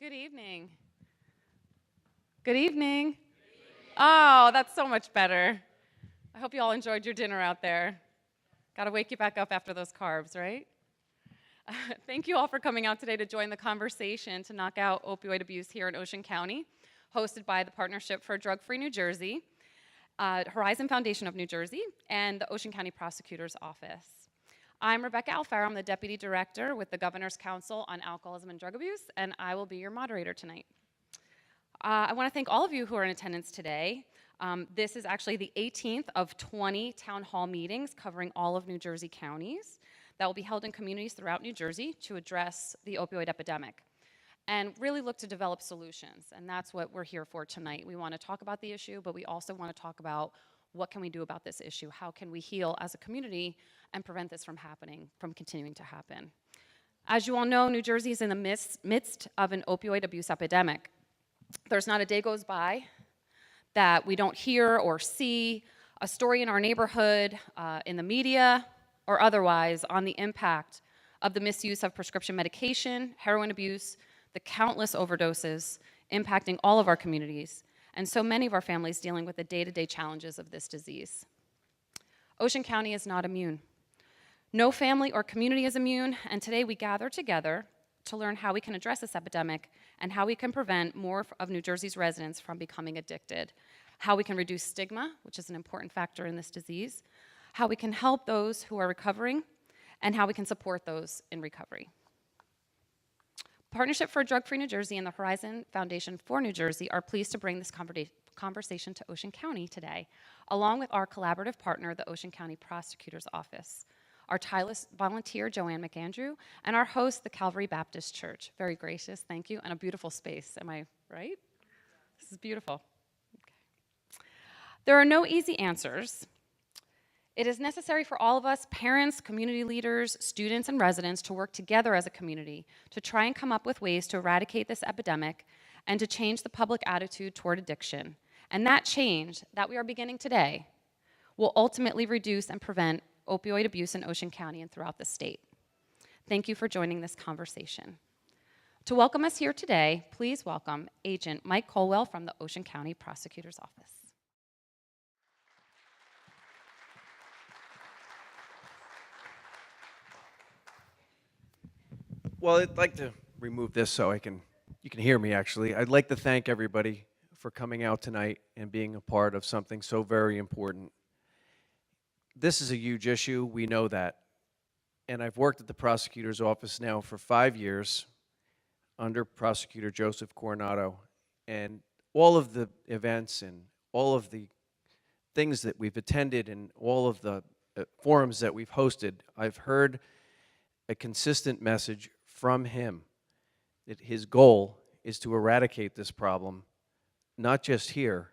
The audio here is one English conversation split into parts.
Good evening. Good evening. Oh, that's so much better. I hope you all enjoyed your dinner out there. Got to wake you back up after those carbs, right? Thank you all for coming out today to join the conversation to knock out opioid abuse here in Ocean County, hosted by the Partnership for Drug-Free New Jersey, Horizon Foundation of New Jersey, and the Ocean County Prosecutor's Office. I'm Rebecca Alfaro. I'm the Deputy Director with the Governor's Council on Alcoholism and Drug Abuse, and I will be your moderator tonight. I want to thank all of you who are in attendance today. This is actually the 18th of 20 town hall meetings covering all of New Jersey counties that will be held in communities throughout New Jersey to address the opioid epidemic and really look to develop solutions. And that's what we're here for tonight. We want to talk about the issue, but we also want to talk about what can we do about this issue? How can we heal as a community and prevent this from happening, from continuing to happen? As you all know, New Jersey is in the midst of an opioid abuse epidemic. There's not a day goes by that we don't hear or see a story in our neighborhood, in the media, or otherwise on the impact of the misuse of prescription medication, heroin abuse, the countless overdoses impacting all of our communities, and so many of our families dealing with the day-to-day challenges of this disease. Ocean County is not immune. No family or community is immune, and today we gather together to learn how we can address this epidemic and how we can prevent more of New Jersey's residents from becoming addicted, how we can reduce stigma, which is an important factor in this disease, how we can help those who are recovering, and how we can support those in recovery. Partnership for Drug-Free New Jersey and the Horizon Foundation for New Jersey are pleased to bring this conversation to Ocean County today, along with our collaborative partner, the Ocean County Prosecutor's Office, our tireless volunteer, Joanne McAndrew, and our host, the Calvary Baptist Church. Very gracious, thank you, and a beautiful space. Am I right? This is beautiful. Okay. There are no easy answers. It is necessary for all of us, parents, community leaders, students, and residents, to work together as a community to try and come up with ways to eradicate this epidemic and to change the public attitude toward addiction. And that change that we are beginning today will ultimately reduce and prevent opioid abuse in Ocean County and throughout the state. Thank you for joining this conversation. To welcome us here today, please welcome Agent Mike Colwell from the Ocean County Prosecutor's Office. Well, I'd like to remove this so you can hear me actually. I'd like to thank everybody for coming out tonight and being a part of something so very important. This is a huge issue, we know that. And I've worked at the prosecutor's office now for 5 years under Prosecutor Joseph Coronado. And all of the events and all of the things that we've attended and all of the forums that we've hosted, I've heard a consistent message from him that his goal is to eradicate this problem, not just here,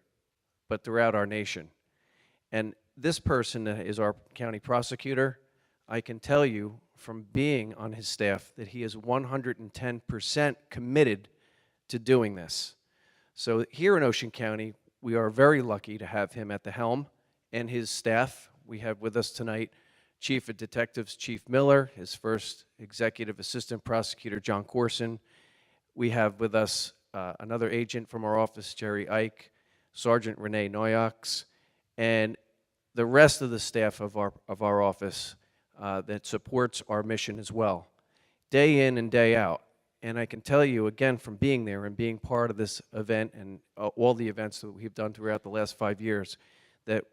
but throughout our nation. And this person is our county prosecutor. I can tell you from being on his staff that he is 110% committed to doing this. So here in Ocean County, we are very lucky to have him at the helm and his staff. We have with us tonight Chief of Detectives Chief Miller, his first Executive Assistant Prosecutor John Corson. We have with us another agent from our office, Jerry Ike, Sergeant Renee Noyox, and the rest of the staff of our office that supports our mission as well, day in and day out. And I can tell you again from being there and being part of this event and all the events that we've done throughout the last 5 years, that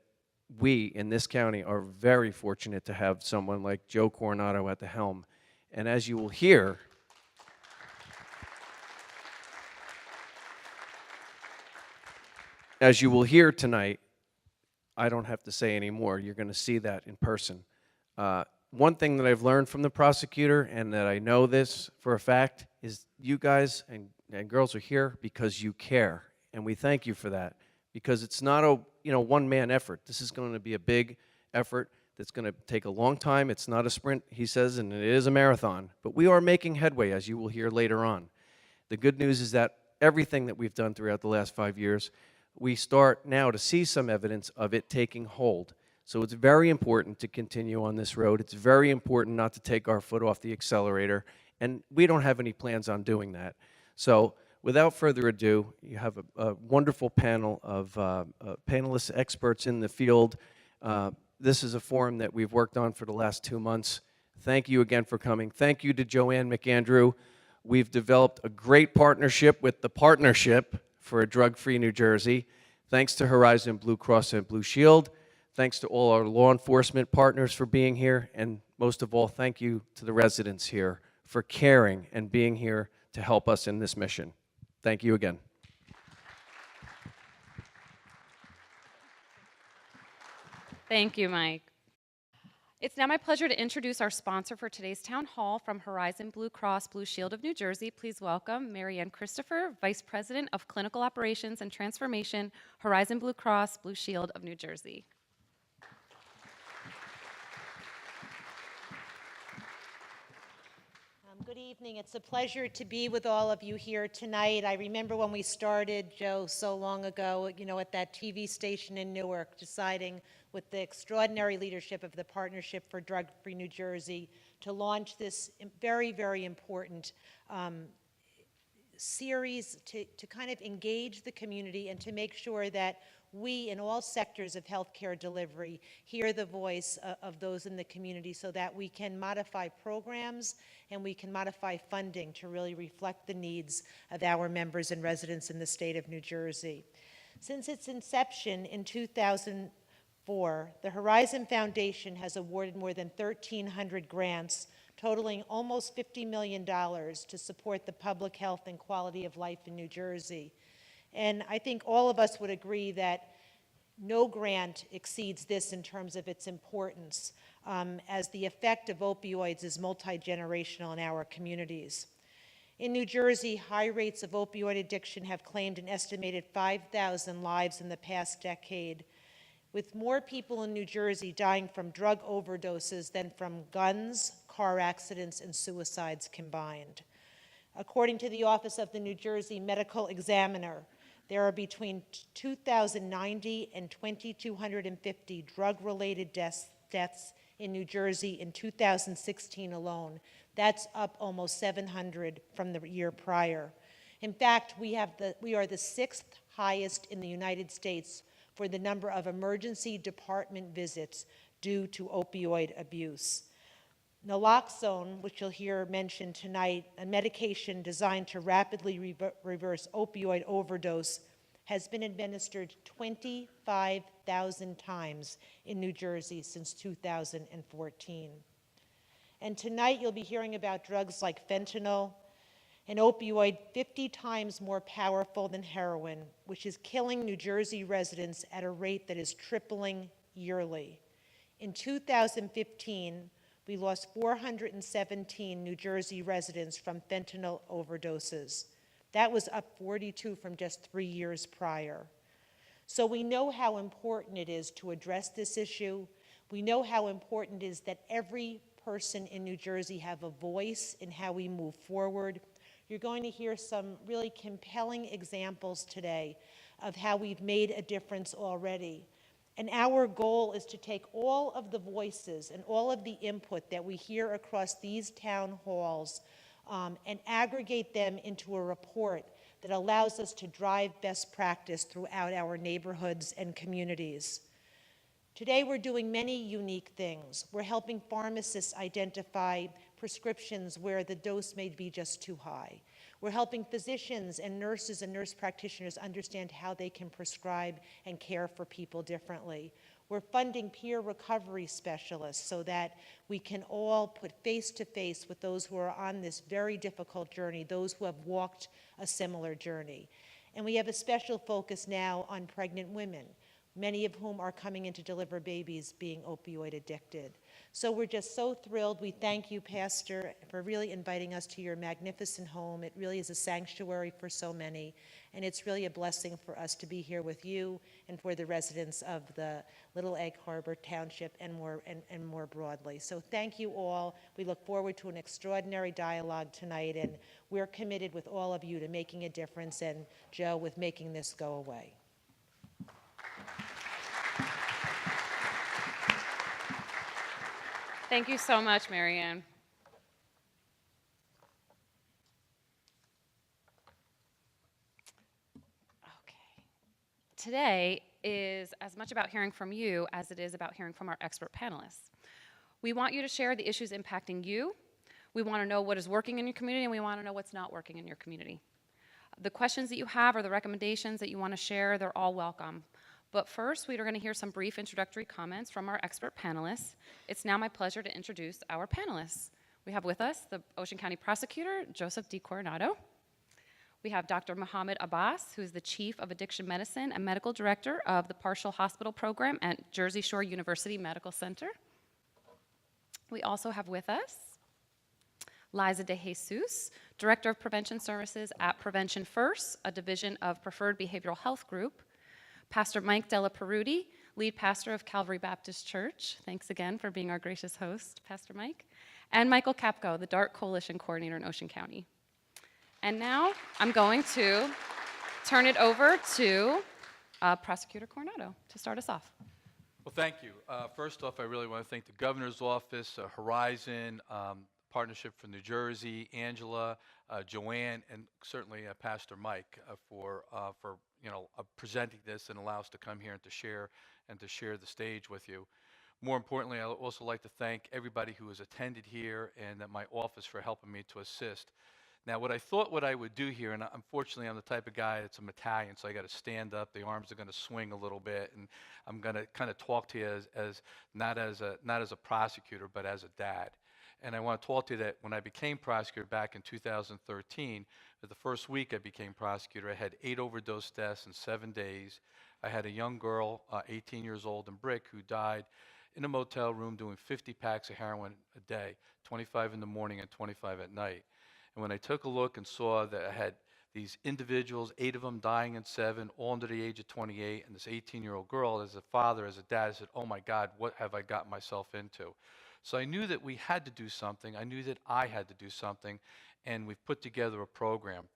we in this county are very fortunate to have someone like Joe Coronado at the helm. And as you will hear, tonight, I don't have to say any more. You're going to see that in person. One thing that I've learned from the prosecutor, and that I know this for a fact, is you guys and girls are here because you care. And we thank you for that, because it's not a one-man effort. This is going to be a big effort that's going to take a long time. It's not a sprint, he says, and it is a marathon. But we are making headway, as you will hear later on. The good news is that everything that we've done throughout the last 5 years, we start now to see some evidence of it taking hold. So it's very important to continue on this road. It's very important not to take our foot off the accelerator, and we don't have any plans on doing that. So without further ado, you have a wonderful panel of panelists, experts in the field. This is a forum that we've worked on for the last 2 months. Thank you again for coming. Thank you to Joanne McAndrew. We've developed a great partnership with the Partnership for a Drug-Free New Jersey. Thanks to Horizon Blue Cross and Blue Shield. Thanks to all our law enforcement partners for being here. And most of all, thank you to the residents here for caring and being here to help us in this mission. Thank you again. Thank you, Mike. It's now my pleasure to introduce our sponsor for today's town hall from Horizon Blue Cross Blue Shield of New Jersey. Please welcome Mary Ann Christopher, Vice President of Clinical Operations and Transformation, Horizon Blue Cross Blue Shield of New Jersey. Good evening. It's a pleasure to be with all of you here tonight. I remember when we started, Joe, so long ago, at that TV station in Newark, deciding with the extraordinary leadership of the Partnership for Drug-Free New Jersey to launch this very, very important series to kind of engage the community and to make sure that we, in all sectors of healthcare delivery, hear the voice of those in the community so that we can modify programs and we can modify funding to really reflect the needs of our members and residents in the state of New Jersey. Since its inception in 2004, the Horizon Foundation has awarded more than 1,300 grants totaling almost $50 million to support the public health and quality of life in New Jersey. And I think all of us would agree that no grant exceeds this in terms of its importance, as the effect of opioids is multi-generational in our communities. In New Jersey, high rates of opioid addiction have claimed an estimated 5,000 lives in the past decade, with more people in New Jersey dying from drug overdoses than from guns, car accidents, and suicides combined. According to the Office of the New Jersey Medical Examiner, there are between 2,090 and 2,250 drug-related deaths in New Jersey in 2016 alone. That's up almost 700 from the year prior. In fact, we are the 6th highest in the United States for the number of emergency department visits due to opioid abuse. Naloxone, which you'll hear mentioned tonight, a medication designed to rapidly reverse opioid overdose, has been administered 25,000 times in New Jersey since 2014. And tonight you'll be hearing about drugs like fentanyl, an opioid 50 times more powerful than heroin, which is killing New Jersey residents at a rate that is tripling yearly. In 2015, we lost 417 New Jersey residents from fentanyl overdoses. That was up 42 from just 3 years prior. So we know how important it is to address this issue. We know how important it is that every person in New Jersey have a voice in how we move forward. You're going to hear some really compelling examples today of how we've made a difference already. And our goal is to take all of the voices and all of the input that we hear across these town halls and aggregate them into a report that allows us to drive best practice throughout our neighborhoods and communities. Today we're doing many unique things. We're helping pharmacists identify prescriptions where the dose may be just too high. We're helping physicians and nurses and nurse practitioners understand how they can prescribe and care for people differently. We're funding peer recovery specialists so that we can all put face to face with those who are on this very difficult journey, those who have walked a similar journey. And we have a special focus now on pregnant women, many of whom are coming in to deliver babies being opioid addicted. So we're just so thrilled. We thank you, Pastor, for really inviting us to your magnificent home. It really is a sanctuary for so many, and it's really a blessing for us to be here with you and for the residents of the Little Egg Harbor Township and more broadly. So thank you all. We look forward to an extraordinary dialogue tonight, and we're committed with all of you to making a difference, and Joe, with making this go away. Thank you so much, Mary Ann. today is as much about hearing from you as it is about hearing from our expert panelists. We want you to share the issues impacting you. We want to know what is working in your community, and we want to know what's not working in your community. The questions that you have or the recommendations that you want to share, they're all welcome. But first, we are going to hear some brief introductory comments from our expert panelists. It's now my pleasure to introduce our panelists. We have with us the Ocean County Prosecutor, Joseph D. Coronado. We have Dr. Mohammed Abbas, who is the Chief of Addiction Medicine and Medical Director of the Partial Hospital Program at Jersey Shore University Medical Center. We also have with us Liza De Jesus, Director of Prevention Services at Prevention First, a division of Preferred Behavioral Health Group. Pastor Mike Della Peruti, lead pastor of Calvary Baptist Church. Thanks again for being our gracious host, Pastor Mike. And Michael Kapko, the DART Coalition Coordinator in Ocean County. And now I'm going to turn it over to Prosecutor Coronado to start us off. Well, thank you. First off, I really want to thank the Governor's Office, Horizon, Partnership for New Jersey, Angela, Joanne, and certainly Pastor Mike for presenting this and allow us to come here and to share the stage with you. More importantly, I'd also like to thank everybody who has attended here and my office for helping me to assist. Now, what I would do here, and unfortunately I'm the type of guy that's a Italian, so I got to stand up, the arms are going to swing a little bit, and I'm going to kind of talk to you as not as a prosecutor, but as a dad. And I want to talk to you that when I became prosecutor back in 2013, the first week I became prosecutor, I had 8 overdose deaths in 7 days. I had a young girl, 18 years old, in Brick, who died in a motel room doing 50 packs of heroin a day, 25 in the morning and 25 at night. And when I took a look and saw that I had these individuals, 8 of them dying in 7, all under the age of 28, and this 18-year-old girl, as a father, as a dad, I said, oh my God, what have I gotten myself into? So I knew that we had to do something. I knew that I had to do something, and we've put together a program.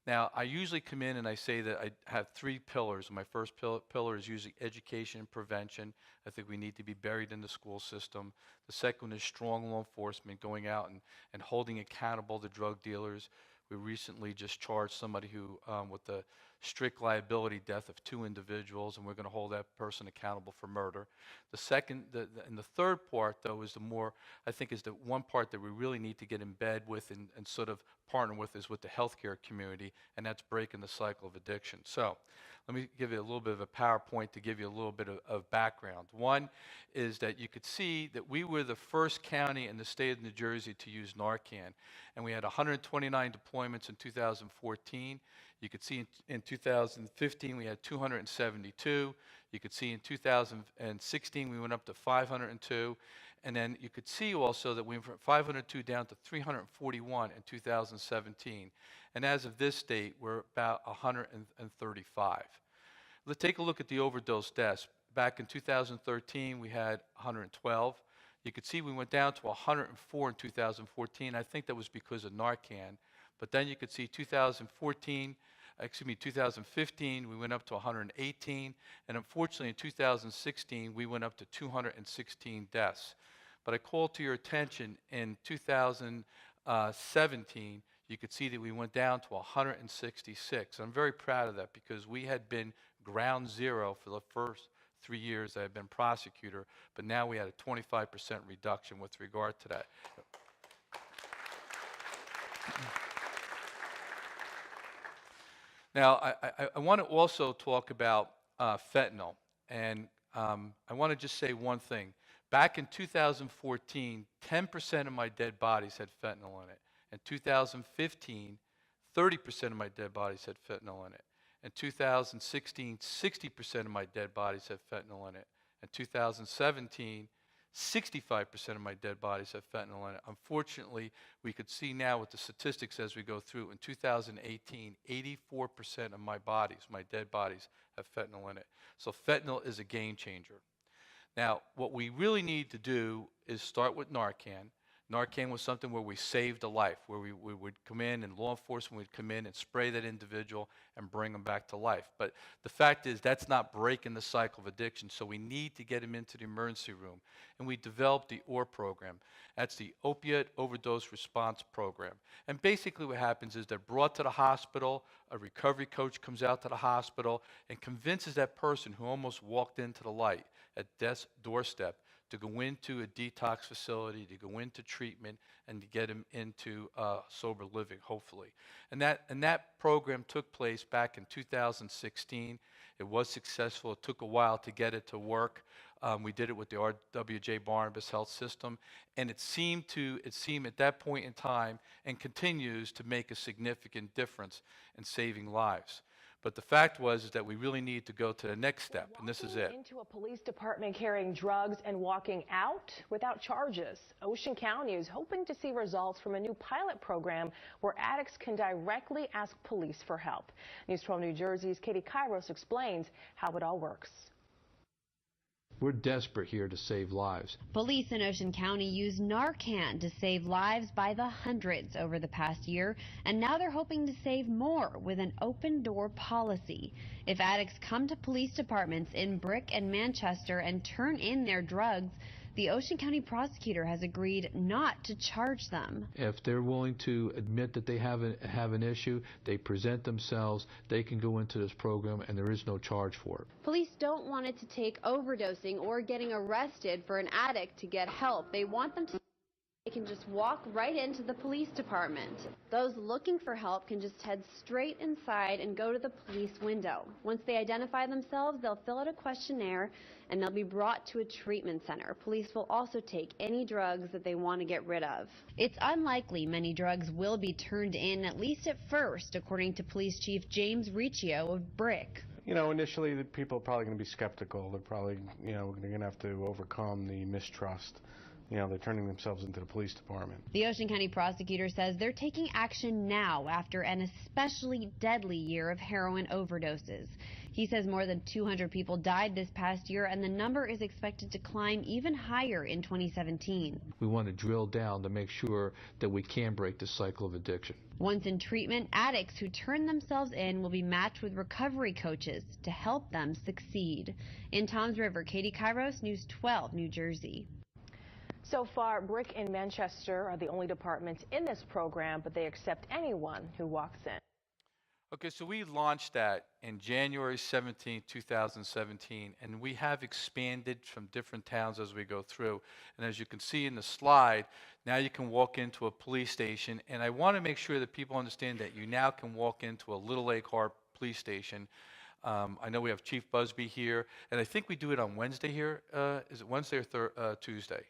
Now, I usually come in and I say that I have 3 pillars. My first pillar is usually education and prevention. I think we need to be buried in the school system. The second one is strong law enforcement, going out and holding accountable the drug dealers. We recently just charged somebody who with the strict liability death of 2 individuals, and we're going to hold that person accountable for murder. The second, and the third part, though, is the more, I think, is the one part that we really need to get in bed with and sort of partner with, is with the healthcare community, and that's breaking the cycle of addiction. So let me give you a little bit of a PowerPoint to give you a little bit of background. One is that you could see that we were the first county in the state of New Jersey to use Narcan, and we had 129 deployments in 2014. You could see in 2015 we had 272. You could see in 2016 we went up to 502. And then you could see also that we went from 502 down to 341 in 2017. And as of this date, we're about 135. Let's take a look at the overdose deaths. Back in 2013, we had 112. You could see we went down to 104 in 2014. I think that was because of Narcan. But then you could see 2015, we went up to 118. And unfortunately, in 2016, we went up to 216 deaths. But I call to your attention in 2017, you could see that we went down to 166. I'm very proud of that because we had been ground zero for the first 3 years that I've been prosecutor, but now we had a 25% reduction with regard to that. Now, I want to also talk about fentanyl, and I want to just say one thing. Back in 2014, 10% of my dead bodies had fentanyl in it. In 2015, 30% of my dead bodies had fentanyl in it. In 2016, 60% of my dead bodies had fentanyl in it. In 2017, 65% of my dead bodies have fentanyl in it. Unfortunately, we could see now with the statistics as we go through, in 2018, 84% of my dead bodies, have fentanyl in it. So fentanyl is a game changer. Now, what we really need to do is start with Narcan. Narcan was something where we saved a life, where we would come in and law enforcement would come in and spray that individual and bring them back to life. But the fact is that's not breaking the cycle of addiction, so we need to get them into the emergency room. And we developed the OR program. That's the Opiate Overdose Response Program. And basically what happens is they're brought to the hospital, a recovery coach comes out to the hospital and convinces that person who almost walked into the light at death's doorstep to go into a detox facility, to go into treatment, and to get him into sober living, hopefully. And that program took place back in 2016. It was successful. It took a while to get it to work. We did it with the RWJ Barnabas Health System, and it seemed at that point in time and continues to make a significant difference in saving lives. But the fact is that we really need to go to the next step, and this is it. Walking into a police department carrying drugs and walking out without charges. Ocean County is hoping to see results from a new pilot program where addicts can directly ask police for help. News 12 New Jersey's Katie Kairos explains how it all works. We're desperate here to save lives. Police in Ocean County used Narcan to save lives by the hundreds over the past year, and now they're hoping to save more with an open door policy. If addicts come to police departments in Brick and Manchester and turn in their drugs, the Ocean County prosecutor has agreed not to charge them. If they're willing to admit that they have an issue, they present themselves, they can go into this program and there is no charge for it. Police don't want it to take overdosing or getting arrested for an addict to get help. They want them to they can just walk right into the police department. Those looking for help can just head straight inside and go to the police window. Once they identify themselves, they'll fill out a questionnaire and they'll be brought to a treatment center. Police will also take any drugs that they want to get rid of. It's unlikely many drugs will be turned in, at least at first, according to Police Chief James Riccio of Brick. You know, initially the people are probably going to be skeptical. They're probably, they're going to have to overcome the mistrust. They're turning themselves into the police department. The Ocean County prosecutor says they're taking action now after an especially deadly year of heroin overdoses. He says more than 200 people died this past year, and the number is expected to climb even higher in 2017. We want to drill down to make sure that we can break the cycle of addiction. Once in treatment, addicts who turn themselves in will be matched with recovery coaches to help them succeed. In Toms River, Katie Kairos, News 12, New Jersey. So far, Brick and Manchester are the only departments in this program, but they accept anyone who walks in. Okay, so we launched that in January 17, 2017, and we have expanded from different towns as we go through. And as you can see in the slide, now you can walk into a police station, and I want to make sure that people understand that you now can walk into a Little Lake Harbor police station. I know we have Chief Busby here, and I think we do it on Wednesday here. Is it Wednesday or Tuesday?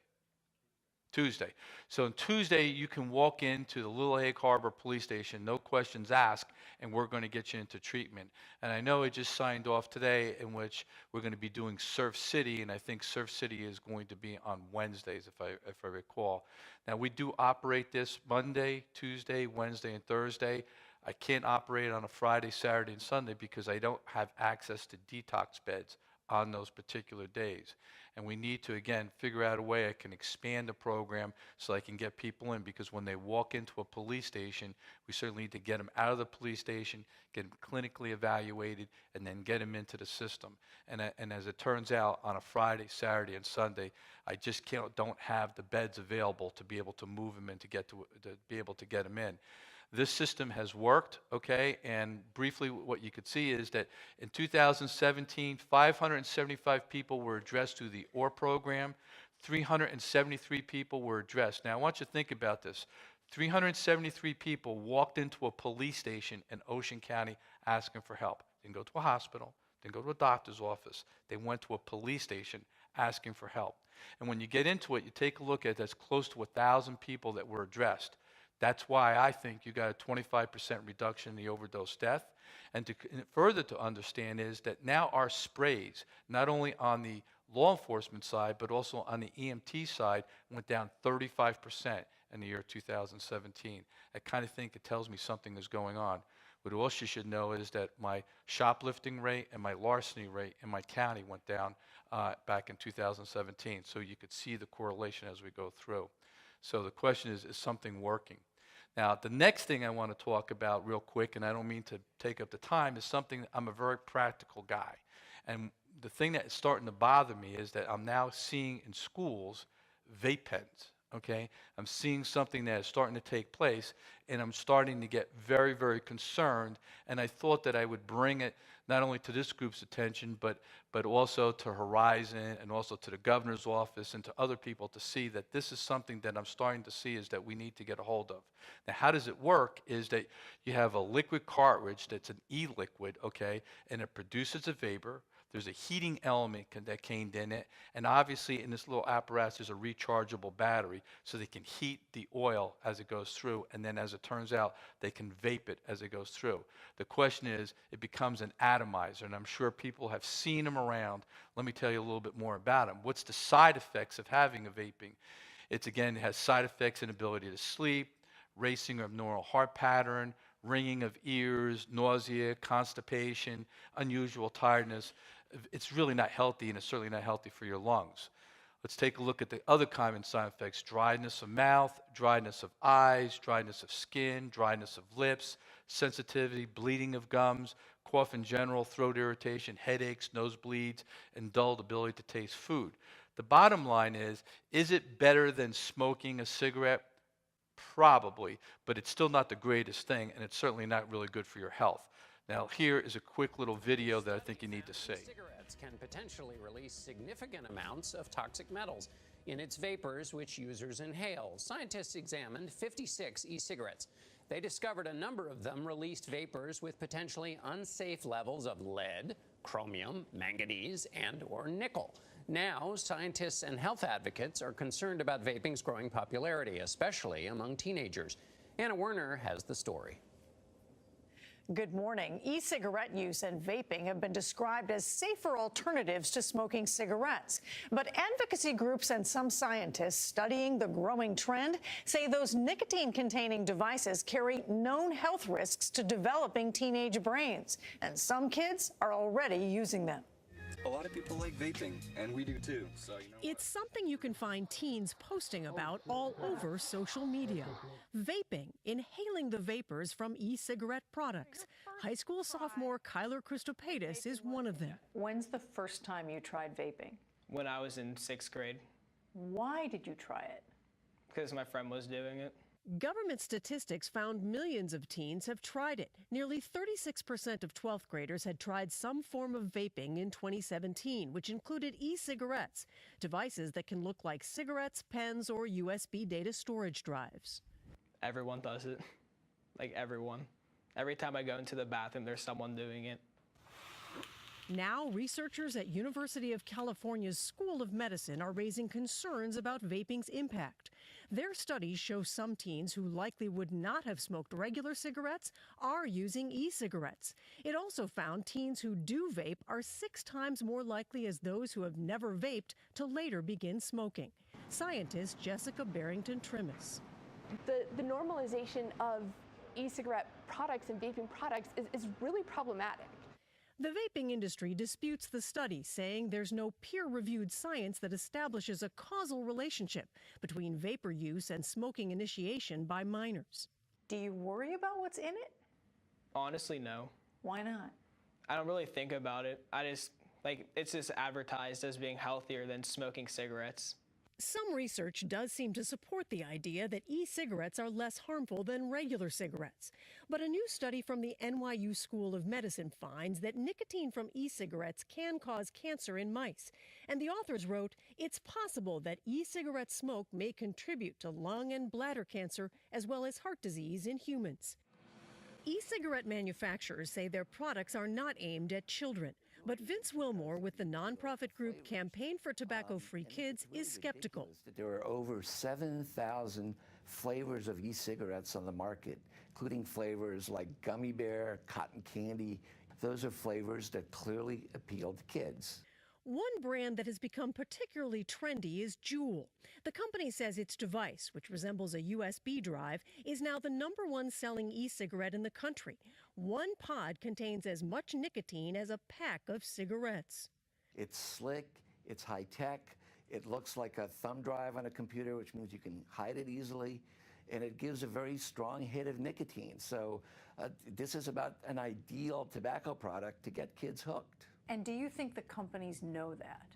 Tuesday. So on Tuesday, you can walk into the Little Lake Harbor Police Station, no questions asked, and we're going to get you into treatment. And I know it just signed off today in which we're going to be doing Surf City, and I think Surf City is going to be on Wednesdays, if I recall. Now, we do operate this Monday, Tuesday, Wednesday, and Thursday. I can't operate on a Friday, Saturday, and Sunday because I don't have access to detox beds on those particular days. And we need to, again, figure out a way I can expand the program so I can get people in, because when they walk into a police station, we certainly need to get them out of the police station, get them clinically evaluated, and then get them into the system. And as it turns out, on a Friday, Saturday, and Sunday, I just don't have the beds available to be able to move them in, to be able to get them in. This system has worked, okay, and briefly what you could see is that in 2017, 575 people were addressed through the OR program, 373 people were addressed. Now I want you to think about this. 373 people walked into a police station in Ocean County asking for help. Didn't go to a hospital, didn't go to a doctor's office. They went to a police station asking for help. And when you get into it, you take a look at that's close to 1,000 people that were addressed. That's why I think you got a 25% reduction in the overdose death. And further to understand is that now our sprays, not only on the law enforcement side, but also on the EMT side, went down 35% in the year 2017. I kind of think it tells me something is going on. What else you should know is that my shoplifting rate and my larceny rate in my county went down back in 2017. So you could see the correlation as we go through. So the question is something working? Now, the next thing I want to talk about real quick, and I don't mean to take up the time, is something, I'm a very practical guy. And the thing that is starting to bother me is that I'm now seeing in schools vape pens, okay? I'm seeing something that is starting to take place, and I'm starting to get very, very concerned. And I thought that I would bring it not only to this group's attention, but also to Horizon and also to the governor's office and to other people to see that this is something that I'm starting to see is that we need to get a hold of. Now, how does it work is that you have a liquid cartridge that's an e-liquid, okay, and it produces a vapor. There's a heating element that came in it, and obviously in this little apparatus there's a rechargeable battery so they can heat the oil as it goes through, and then as it turns out, they can vape it as it goes through. The question is, it becomes an atomizer, and I'm sure people have seen them around. Let me tell you a little bit more about them. What's the side effects of having a vaping? It's, again, it has side effects in ability to sleep, racing or abnormal heart pattern, ringing of ears, nausea, constipation, unusual tiredness. It's really not healthy, and it's certainly not healthy for your lungs. Let's take a look at the other common side effects: dryness of mouth, dryness of eyes, dryness of skin, dryness of lips, sensitivity, bleeding of gums, cough in general, throat irritation, headaches, nosebleeds, and dulled ability to taste food. The bottom line is it better than smoking a cigarette? Probably, but it's still not the greatest thing, and it's certainly not really good for your health. Now, here is a quick little video that I think you need to see. Cigarettes can potentially release significant amounts of toxic metals in its vapors, which users inhale. Scientists examined 56 e-cigarettes. They discovered a number of them released vapors with potentially unsafe levels of lead, chromium, manganese, and/or nickel. Now, scientists and health advocates are concerned about vaping's growing popularity, especially among teenagers. Anna Werner has the story. Good morning. E-cigarette use and vaping have been described as safer alternatives to smoking cigarettes. But advocacy groups and some scientists studying the growing trend say those nicotine-containing devices carry known health risks to developing teenage brains. And some kids are already using them. A lot of people like vaping, and we do too. So, it's something you can find teens posting about all over social media. Vaping, inhaling the vapors from e-cigarette products. High school sophomore Kyler Christopaitis is one of them. When's the first time you tried vaping? When I was in 6th grade. Why did you try it? Because my friend was doing it. Government statistics found millions of teens have tried it. Nearly 36% of 12th graders had tried some form of vaping in 2017, which included e-cigarettes, devices that can look like cigarettes, pens, or USB data storage drives. Everyone does it. Like everyone. Every time I go into the bathroom, there's someone doing it. Now, researchers at University of California's School of Medicine are raising concerns about vaping's impact. Their studies show some teens who likely would not have smoked regular cigarettes are using e-cigarettes. It also found teens who do vape are 6 times more likely as those who have never vaped to later begin smoking. Scientist Jessica Barrington-Trimmis. The normalization of e-cigarette products and vaping products is really problematic. The vaping industry disputes the study, saying there's no peer-reviewed science that establishes a causal relationship between vapor use and smoking initiation by minors. Do you worry about what's in it? Honestly, no. Why not? I don't really think about it. It's just advertised as being healthier than smoking cigarettes. Some research does seem to support the idea that e-cigarettes are less harmful than regular cigarettes. But a new study from the NYU School of Medicine finds that nicotine from e-cigarettes can cause cancer in mice. And the authors wrote, it's possible that e-cigarette smoke may contribute to lung and bladder cancer as well as heart disease in humans. E-cigarette manufacturers say their products are not aimed at children. But Vince Wilmore with the nonprofit group Campaign for Tobacco-Free Kids is skeptical. There are over 7,000 flavors of e-cigarettes on the market, including flavors like gummy bear, cotton candy. Those are flavors that clearly appeal to kids. One brand that has become particularly trendy is Juul. The company says its device, which resembles a USB drive, is now the #1 selling e-cigarette in the country. One pod contains as much nicotine as a pack of cigarettes. It's slick, it's high tech, It looks like a thumb drive on a computer, which means you can hide it easily, and it gives a very strong hit of nicotine. So this is about an ideal tobacco product to get kids hooked. And do you think the companies know that?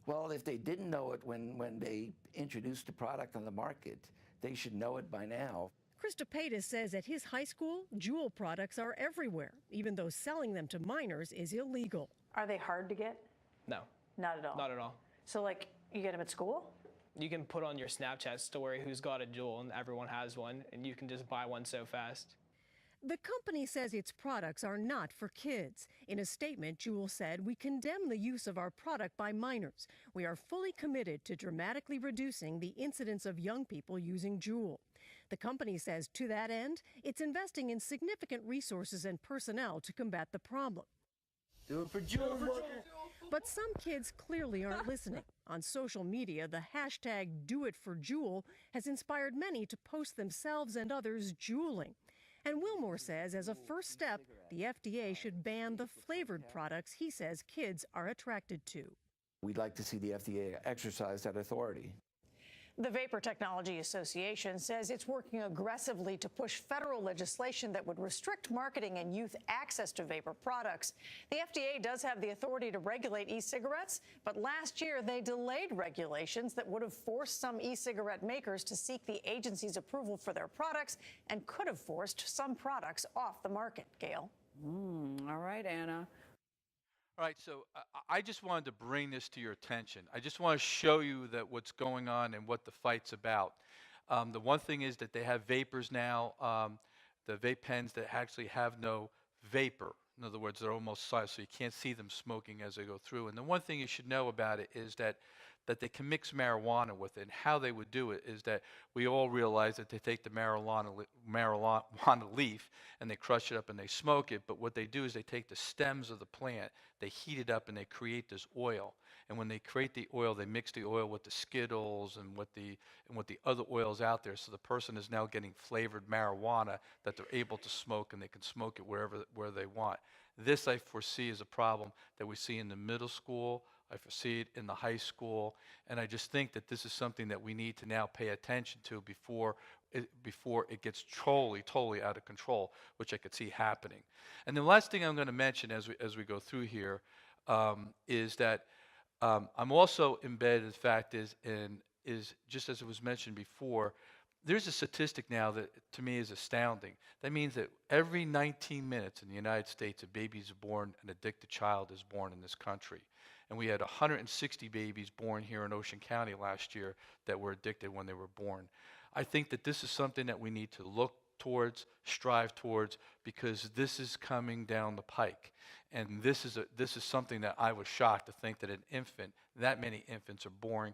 Well, if they didn't know it when they introduced the product on the market, they should know it by now. Krista Paytas says at his high school, Juul products are everywhere, even though selling them to minors is illegal. Are they hard to get? No, Not at all. not at all. So, like, you get them at school? You can put on your Snapchat story who's got a Juul, and everyone has one, and you can just buy one so fast. The company says its products are not for kids. In a statement, Juul said, "We condemn the use of our product by minors. We are fully committed to dramatically reducing the incidence of young people using Juul." The company says to that end, it's investing in significant resources and personnel to combat the problem. Do it for Juul. But some kids clearly aren't listening. On social media, the hashtag #DoItForJuul has inspired many to post themselves and others juuling. And Wilmore says as a first step, the FDA should ban the flavored products he says kids are attracted to. We'd like to see the FDA exercise that authority. The Vapor Technology Association says it's working aggressively to push federal legislation that would restrict marketing and youth access to vapor products. The FDA does have the authority to regulate e-cigarettes, but last year they delayed regulations that would have forced some e-cigarette makers to seek the agency's approval for their products and could have forced some products off the market. Gail? All right, Anna. All right, so I just wanted to bring this to your attention. I just want to show you that what's going on and what the fight's about. The one thing is that they have vapors now, the vape pens that actually have no vapor. In other words, they're almost silent, so you can't see them smoking as they go through. And the one thing you should know about it is that they can mix marijuana with it. And how they would do it is that we all realize that they take the marijuana leaf and they crush it up and they smoke it. But what they do is they take the stems of the plant, they heat it up, and they create this oil. And when they create the oil, they mix the oil with the Skittles and with the other oils out there. So the person is now getting flavored marijuana that they're able to smoke, and they can smoke it where they want. This I foresee is a problem that we see in the middle school. I foresee it in the high school, and I just think that this is something that we need to now pay attention to before it gets totally out of control, which I could see happening. And the last thing I'm going to mention as we go through here is that I'm also embedded in the fact is just as it was mentioned before, there's a statistic now that to me is astounding. That means that every 19 minutes in the United States, a baby is born, an addicted child is born in this country. And we had 160 babies born here in Ocean County last year that were addicted when they were born. I think that this is something that we need to look towards, strive towards, because this is coming down the pike. And this is something that I was shocked to think that that many infants are born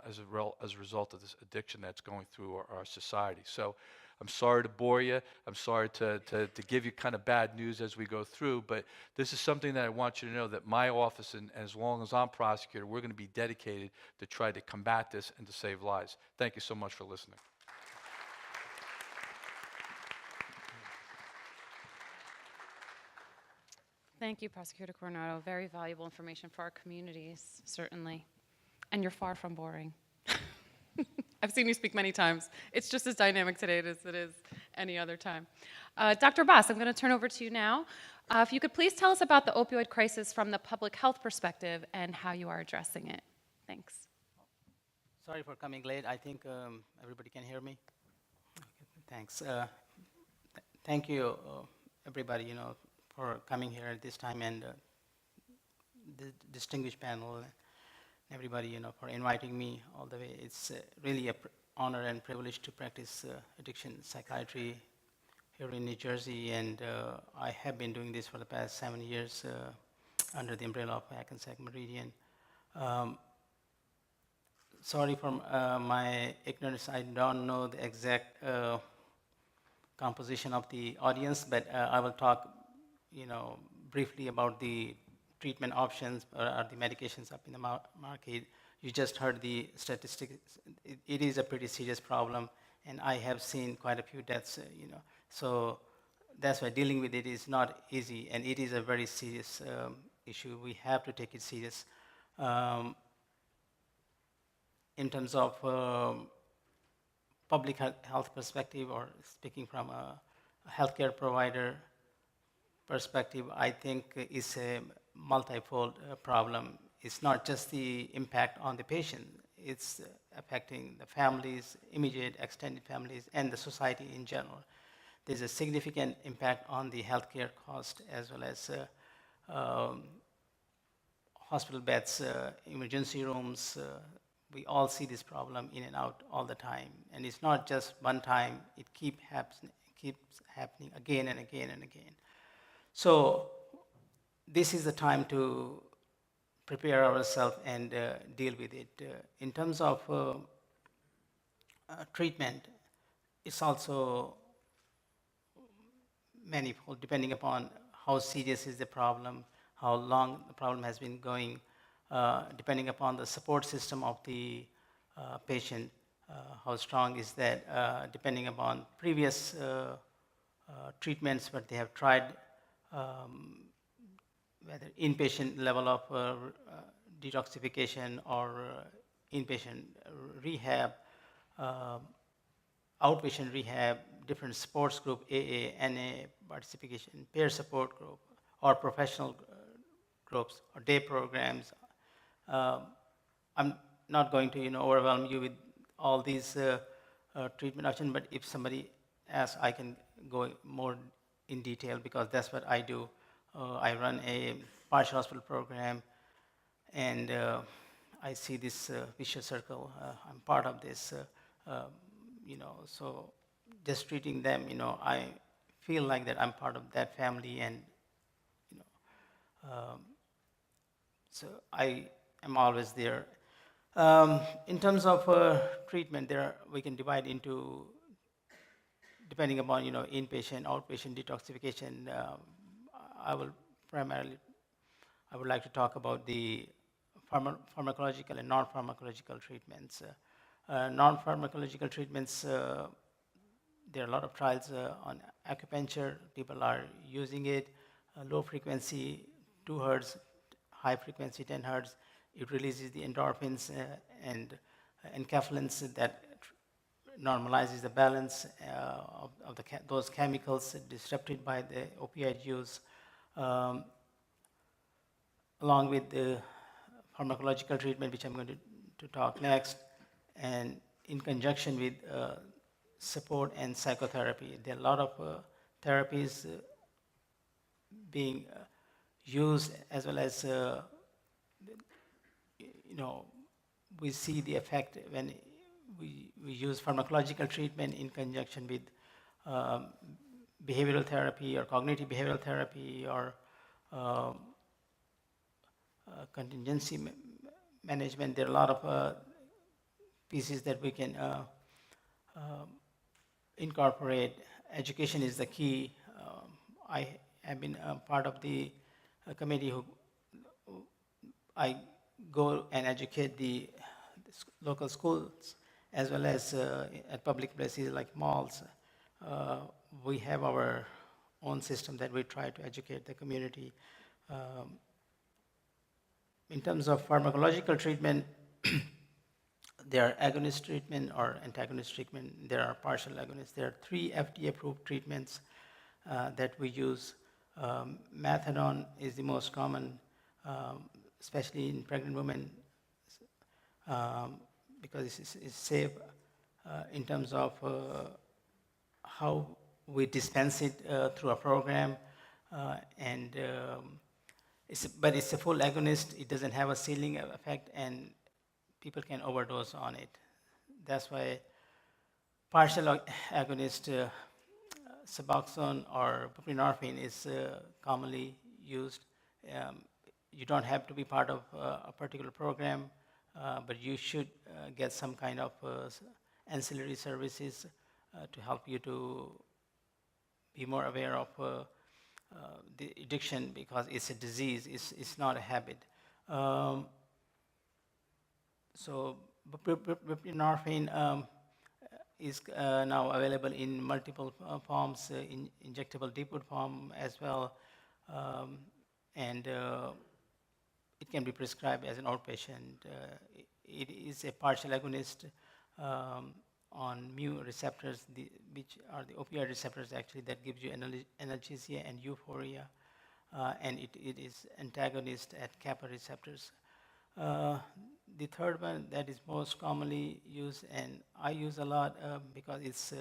as a result of this addiction that's going through our society. So I'm sorry to bore you. I'm sorry to give you kind of bad news as we go through, but this is something that I want you to know that my office, and as long as I'm prosecutor, we're going to be dedicated to try to combat this and to save lives. Thank you so much for listening. Thank you, Prosecutor Coronado. Very valuable information for our communities, certainly. And you're far from boring. I've seen you speak many times. It's just as dynamic today as it is any other time. Dr. Bass, I'm going to turn over to you now. If you could please tell us about the opioid crisis from the public health perspective and how you are addressing it. Thanks. Sorry for coming late. I think everybody can hear me. Okay, thanks. Thank you, everybody, for coming here at this time, and the distinguished panel. Everybody, for inviting me all the way. It's really an honor and privilege to practice addiction psychiatry here in New Jersey, and I have been doing this for the past 7 years under the umbrella of Hackensack Meridian. Sorry for my ignorance. I don't know the exact composition of the audience, but I will talk, briefly about the treatment options or the medications up in the market. You just heard the statistics. It is a pretty serious problem, and I have seen quite a few deaths, So that's why dealing with it is not easy, and it is a very serious issue. We have to take it serious. in terms of public health perspective, or speaking from a healthcare provider perspective, I think is a multifold problem. It's not just the impact on the patient, it's affecting the families, immediate extended families, and the society in general. There's a significant impact on the healthcare cost, as well as hospital beds, emergency rooms. We all see this problem in and out all the time. And it's not just one time, it keeps happening again and again and again. So this is the time to prepare ourselves and deal with it. In terms of treatment, it's also manifold, depending upon how serious is the problem, how long the problem has been going, depending upon the support system of the patient, how strong is that, depending upon previous treatments that they have tried, whether inpatient level of detoxification or inpatient rehab, outpatient rehab, different sports group, AA, NA, participation, peer support group, or professional groups, or day programs. I'm not going to overwhelm you with all these treatment options, but if somebody asks, I can go more in detail, because that's what I do. I run a partial hospital program, and I see this vicious circle. I'm part of this, so just treating them, I feel like that I'm part of that family, and so I am always there. In terms of treatment, we can divide into, depending upon inpatient, outpatient detoxification. I would like to talk about the pharmacological and non-pharmacological treatments. Non-pharmacological treatments, there are a lot of trials on acupuncture. People are using it. Low frequency, 2 hertz, high frequency, 10 hertz. It releases the endorphins and enkephalins that normalizes the balance of those chemicals disrupted by the opioid use, along with the pharmacological treatment, which I'm going to talk next, and in conjunction with support and psychotherapy. There are a lot of therapies being used, as well as we see the effect when we use pharmacological treatment in conjunction with behavioral therapy, or cognitive behavioral therapy, or contingency management. There are a lot of pieces that we can incorporate. Education is the key. I have been part of the committee who I go and educate the local schools, as well as at public places like malls. We have our own system that we try to educate the community. In terms of pharmacological treatment, there are agonist treatment or antagonist treatment. There are partial agonists. There are 3 FDA-approved treatments that we use. Methadone is the most common, especially in pregnant women, because it's safe in terms of how we dispense it through a program, but it's a full agonist. It doesn't have a ceiling effect, and people can overdose on it. That's why partial agonist, Suboxone or buprenorphine, is commonly used. You don't have to be part of a particular program, but you should get some kind of ancillary services to help you to be more aware of the addiction, because it's a disease, it's not a habit. So buprenorphine is now available in multiple forms, in injectable liquid form as well, and it can be prescribed as an outpatient it is a partial agonist on mu receptors, which are the opioid receptors actually that gives you analgesia and euphoria, and it is antagonist at kappa receptors. The third one that is most commonly used, and I use a lot because it's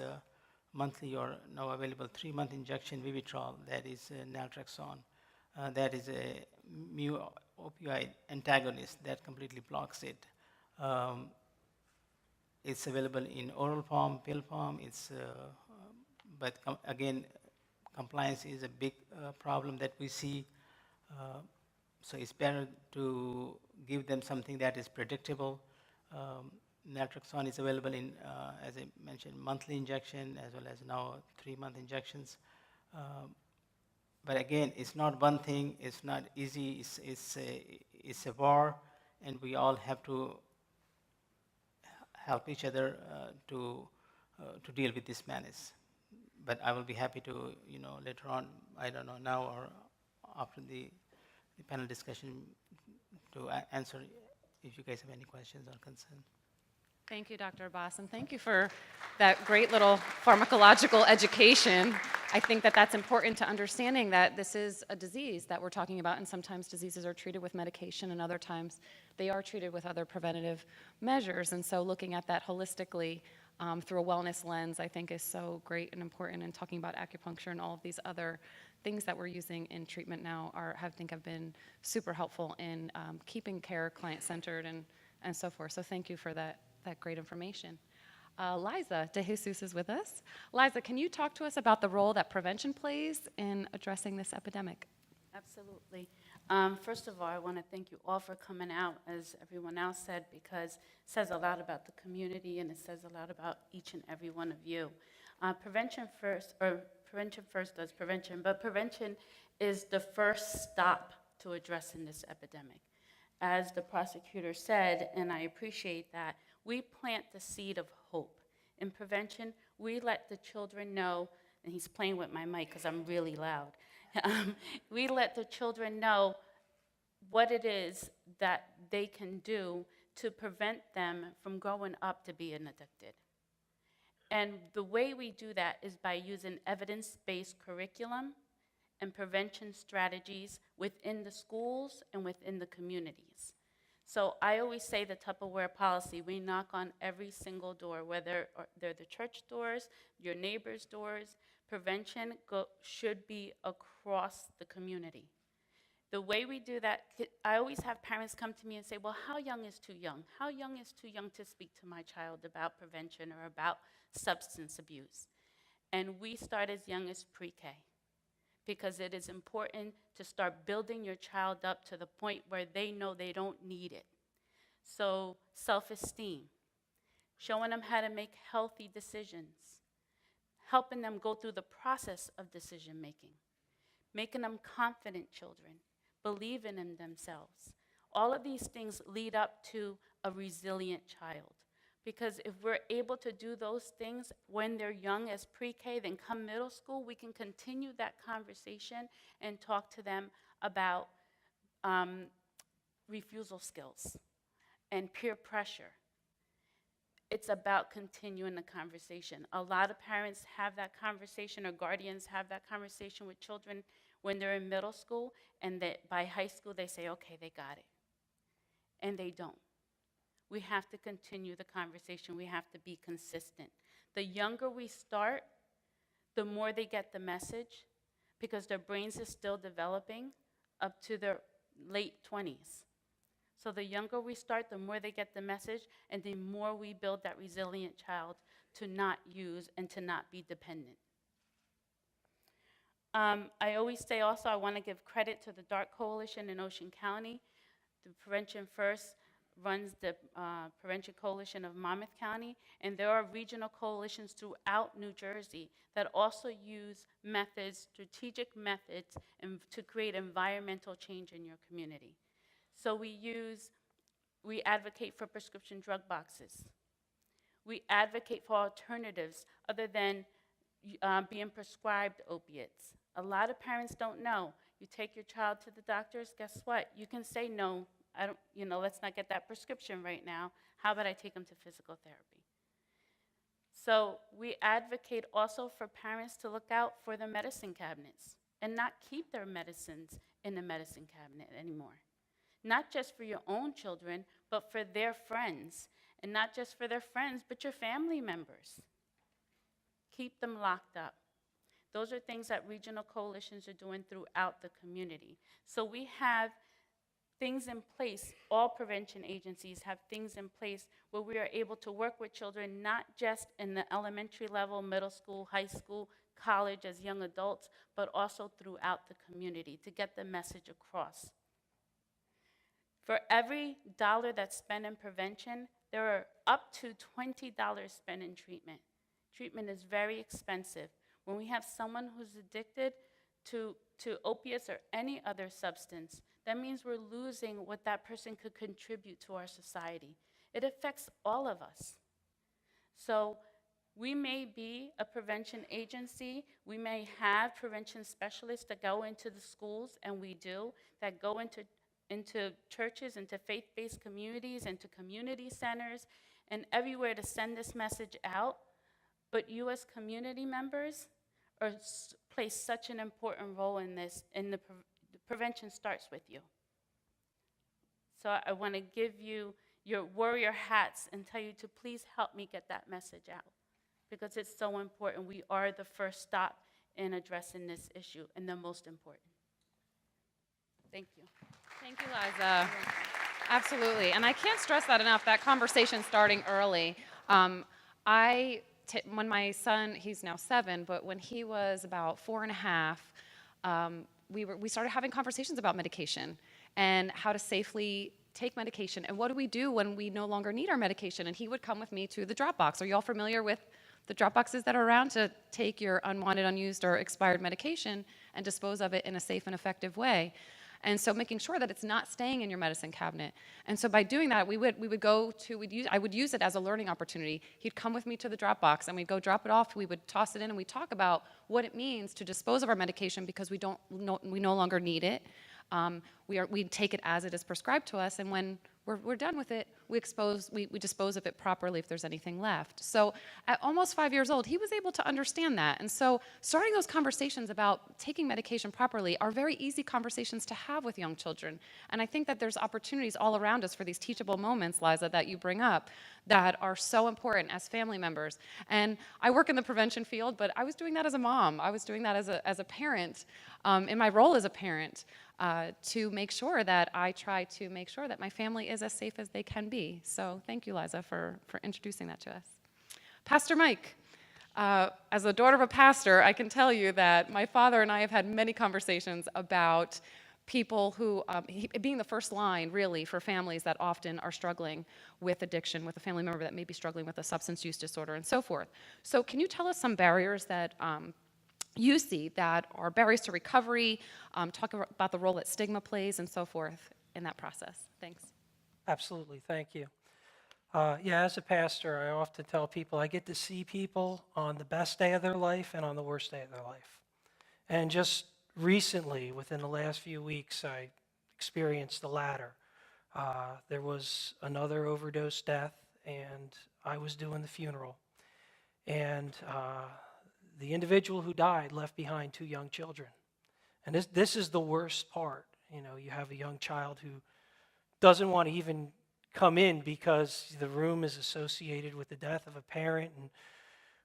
monthly or now available 3-month injection Vivitrol, that is naltrexone. That is a mu opioid antagonist that completely blocks it. It's available in oral form, pill form. But again, compliance is a big problem that we see. So it's better to give them something that is predictable. Naltrexone is available in, as I mentioned, monthly injection as well as now 3-month injections. But again, it's not one thing. It's not easy. It's a war, and we all have to help each other to deal with this menace. But I will be happy to, later on, I don't know now or after the panel discussion, to answer if you guys have any questions or concerns. Thank you, Dr. Abbas, and thank you for that great little pharmacological education. I think that that's important to understanding that this is a disease that we're talking about, and sometimes diseases are treated with medication, and other times they are treated with other preventative measures. And so looking at that holistically through a wellness lens, I think is so great and important, and talking about acupuncture and all of these other things that we're using in treatment now I think have been super helpful in keeping care client-centered and so forth. So thank you for that great information. Liza De Jesus is with us. Liza, can you talk to us about the role that prevention plays in addressing this epidemic? Absolutely. First of all, I want to thank you all for coming out, as everyone else said, because it says a lot about the community and it says a lot about each and every one of you. Prevention first does prevention, but prevention is the first stop to addressing this epidemic. As the prosecutor said, and I appreciate that, we plant the seed of hope. In prevention, we let the children know, and he's playing with my mic because I'm really loud. We let the children know what it is that they can do to prevent them from growing up to being addicted. And the way we do that is by using evidence-based curriculum and prevention strategies within the schools and within the communities. So I always say the Tupperware policy, we knock on every single door, whether they're the church doors, your neighbor's doors. Prevention should be across the community. The way we do that, I always have parents come to me and say, well, how young is too young? How young is too young to speak to my child about prevention or about substance abuse? And we start as young as pre-K, because it is important to start building your child up to the point where they know they don't need it. So self-esteem, showing them how to make healthy decisions, helping them go through the process of decision-making, making them confident children, believing in themselves. All of these things lead up to a resilient child. Because if we're able to do those things when they're young as pre-K, then come middle school, we can continue that conversation and talk to them about refusal skills and peer pressure. It's about continuing the conversation. A lot of parents have that conversation, or guardians have that conversation with children when they're in middle school, and that by high school they say, okay, they got it. And they don't. We have to continue the conversation. We have to be consistent. The younger we start, the more they get the message, because their brains are still developing up to their late 20s. So the younger we start, the more they get the message, and the more we build that resilient child to not use and to not be dependent. I always say also, I want to give credit to the DART Coalition in Ocean County. The Prevention First runs the Prevention Coalition of Monmouth County, and there are regional coalitions throughout New Jersey that also use methods, strategic methods, to create environmental change in your community. So we advocate for prescription drug boxes. We advocate for alternatives other than being prescribed opiates. A lot of parents don't know. You take your child to the doctors, guess what? You can say, no, I don't, you know, let's not get that prescription right now. How about I take them to physical therapy? So we advocate also for parents to look out for their medicine cabinets and not keep their medicines in the medicine cabinet anymore. Not just for your own children, but for their friends. And not just for their friends, but your family members. Keep them locked up. Those are things that regional coalitions are doing throughout the community. So we have things in place, all prevention agencies have things in place where we are able to work with children, not just in the elementary level, middle school, high school, college as young adults, but also throughout the community to get the message across. For every dollar that's spent in prevention, there are up to $20 spent in treatment. Treatment is very expensive. When we have someone who's addicted to opiates or any other substance, that means we're losing what that person could contribute to our society. It affects all of us. So we may be a prevention agency. We may have prevention specialists that go into the schools, and we do, that go into churches, into faith-based communities, into community centers, and everywhere to send this message out. But you as community members play such an important role in this, and the prevention starts with you. So I want to give you your warrior hats and tell you to please help me get that message out, because it's so important. We are the first stop in addressing this issue, and the most important. Thank you. Thank you, Liza. Absolutely. And I can't stress that enough, that conversation starting early. When my son, he's now 7, but when he was about 4.5, we started having conversations about medication and how to safely take medication. And what do we do when we no longer need our medication? And he would come with me to the drop box. Are you all familiar with the drop boxes that are around to take your unwanted, unused, or expired medication and dispose of it in a safe and effective way? And so making sure that it's not staying in your medicine cabinet. And so by doing that, I would use it as a learning opportunity. He'd come with me to the drop box, and we'd go drop it off. We would toss it in, and we'd talk about what it means to dispose of our medication because we no longer need it. We take it as it is prescribed to us, and when we're done with it, we dispose of it properly if there's anything left. So at almost 5 years old, he was able to understand that. And so starting those conversations about taking medication properly are very easy conversations to have with young children. And I think that there's opportunities all around us for these teachable moments, Liza, that you bring up that are so important as family members. And I work in the prevention field, but I was doing that as a mom. I was doing that as a parent, in my role as a parent, to make sure that I try to make sure that my family is as safe as they can be. So thank you, Liza, for introducing that to us. Pastor Mike, as the daughter of a pastor, I can tell you that my father and I have had many conversations about people who, being the first line, really, for families that often are struggling with addiction, with a family member that may be struggling with a substance use disorder and so forth. So can you tell us some barriers that you see that are barriers to recovery, talk about the role that stigma plays and so forth in that process? Thanks. Absolutely, thank you. Yeah, as a pastor, I often tell people I get to see people on the best day of their life and on the worst day of their life. And just recently, within the last few weeks, I experienced the latter. There was another overdose death, and I was doing the funeral. And the individual who died left behind 2 young children. And this is the worst part. You know, you have a young child who doesn't want to even come in because the room is associated with the death of a parent. And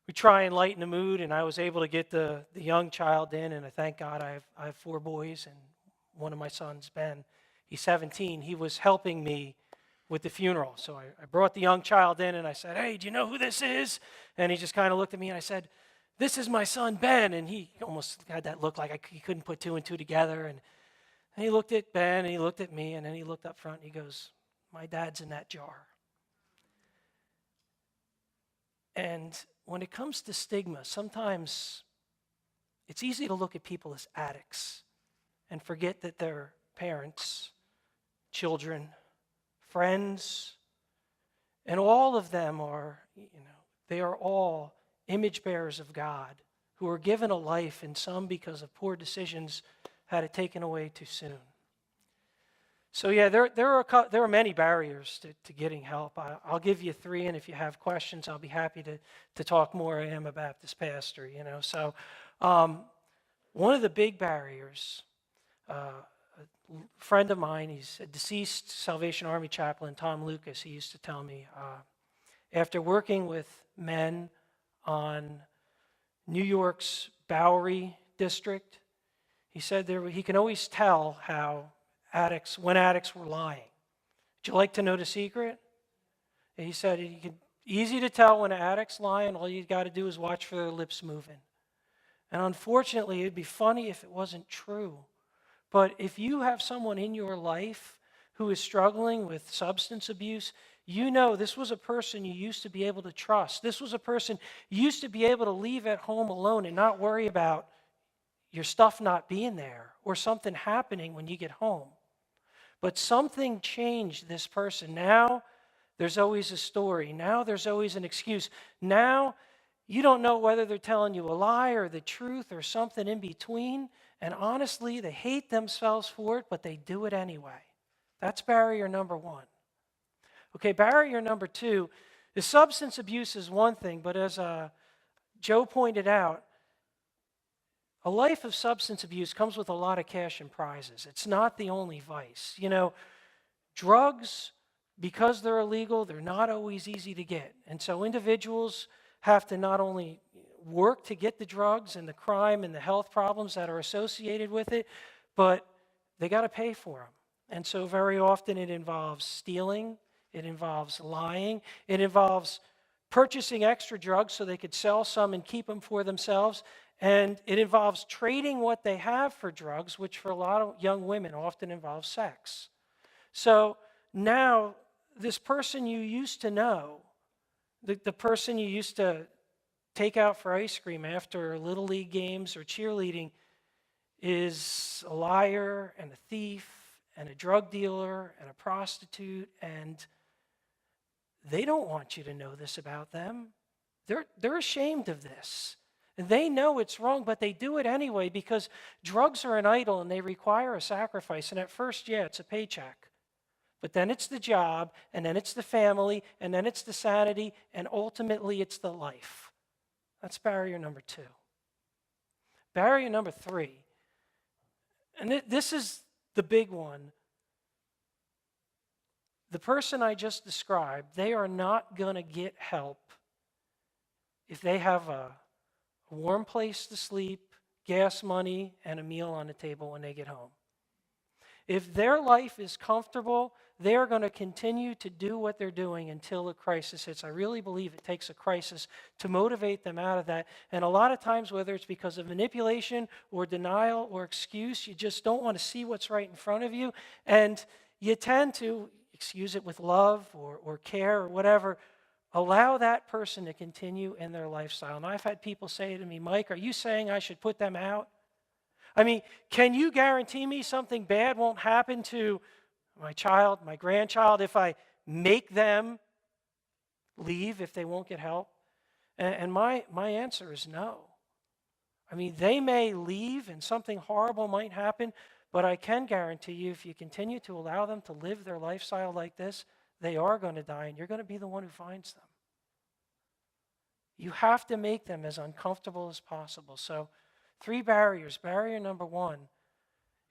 we try and lighten the mood, and I was able to get the young child in, and I thank God I have 4 boys, and one of my sons, Ben, he's 17. He was helping me with the funeral. So I brought the young child in, and I said, "Hey, do you know who this is?" And he just kind of looked at me, and I said, "This is my son, Ben." And he almost had that look like he couldn't put 2 and 2 together. And he looked at Ben, and he looked at me, and then he looked up front, and he goes, "My dad's in that jar." And when it comes to stigma, sometimes it's easy to look at people as addicts and forget that they're parents, children, friends, and all of them are, they are all image bearers of God who are given a life, and some because of poor decisions had it taken away too soon. So yeah, there are many barriers to getting help. I'll give you three, and if you have questions, I'll be happy to talk more. I am a Baptist pastor, you know. So one of the big barriers, a friend of mine, he's a deceased Salvation Army chaplain, Tom Lucas, he used to tell me, after working with men on New York's Bowery district, he said he can always tell when addicts were lying. Would you like to know the secret? He said easy to tell when an addict's lying. All you got to do is watch for their lips moving. And unfortunately, it'd be funny if it wasn't true. But if you have someone in your life who is struggling with substance abuse, you know this was a person you used to be able to trust. This was a person you used to be able to leave at home alone and not worry about your stuff not being there or something happening when you get home. But something changed this person. Now there's always a story. Now there's always an excuse. Now you don't know whether they're telling you a lie or the truth or something in between. And honestly, they hate themselves for it, but they do it anyway. That's barrier number one. Okay, barrier number two is substance abuse is one thing, but as Joe pointed out, a life of substance abuse comes with a lot of cash and prizes. It's not the only vice. You know, drugs, because they're illegal, they're not always easy to get. And so individuals have to not only work to get the drugs and the crime and the health problems that are associated with it, but they got to pay for them. And so very often it involves stealing, it involves lying, it involves purchasing extra drugs so they could sell some and keep them for themselves. And it involves trading what they have for drugs, which for a lot of young women often involves sex. So now this person you used to know, the person you used to take out for ice cream after Little League games or cheerleading, is a liar and a thief and a drug dealer and a prostitute, and they don't want you to know this about them. They're ashamed of this. And they know it's wrong, but they do it anyway because drugs are an idol and they require a sacrifice. And at first, yeah, it's a paycheck. But then it's the job, and then it's the family, and then it's the sanity, and ultimately it's the life. That's barrier number two. Barrier number three, and this is the big one. The person I just described, they are not going to get help if they have a warm place to sleep, gas money, and a meal on the table when they get home. If their life is comfortable, they're going to continue to do what they're doing until a crisis hits. I really believe it takes a crisis to motivate them out of that. And a lot of times, whether it's because of manipulation or denial or excuse, you just don't want to see what's right in front of you. And you tend to excuse it with love or care or whatever. Allow that person to continue in their lifestyle. And I've had people say to me, Mike, are you saying I should put them out? I mean, can you guarantee me something bad won't happen to my child, my grandchild, if I make them leave, if they won't get help? And my answer is no. I mean, they may leave and something horrible might happen, but I can guarantee you if you continue to allow them to live their lifestyle like this, they are going to die and you're going to be the one who finds them. You have to make them as uncomfortable as possible. So 3 barriers. Barrier number 1,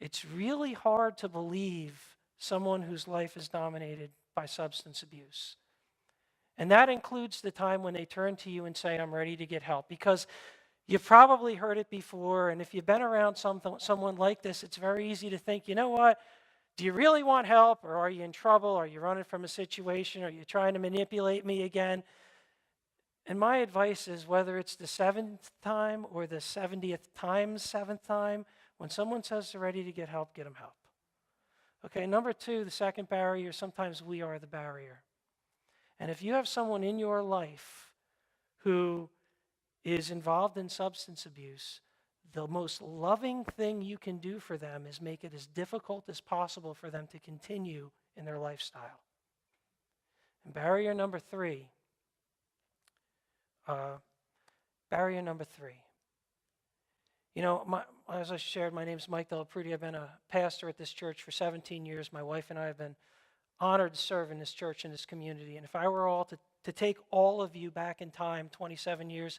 it's really hard to believe someone whose life is dominated by substance abuse. And that includes the time when they turn to you and say, I'm ready to get help. Because you've probably heard it before, and if you've been around someone like this, it's very easy to think, you know what, do you really want help, or are you in trouble? Are you running from a situation? Are you trying to manipulate me again? And my advice is, whether it's the 7th time or the 70th times 7th time, when someone says they're ready to get help, get them help. Okay, number 2, the second barrier, sometimes we are the barrier. And if you have someone in your life who is involved in substance abuse, the most loving thing you can do for them is make it as difficult as possible for them to continue in their lifestyle. And barrier number 3, You know, as I shared, my name is Mike Delaprudi. I've been a pastor at this church for 17 years. My wife and I have been honored to serve in this church and this community. And if I were all to take all of you back in time, 27 years,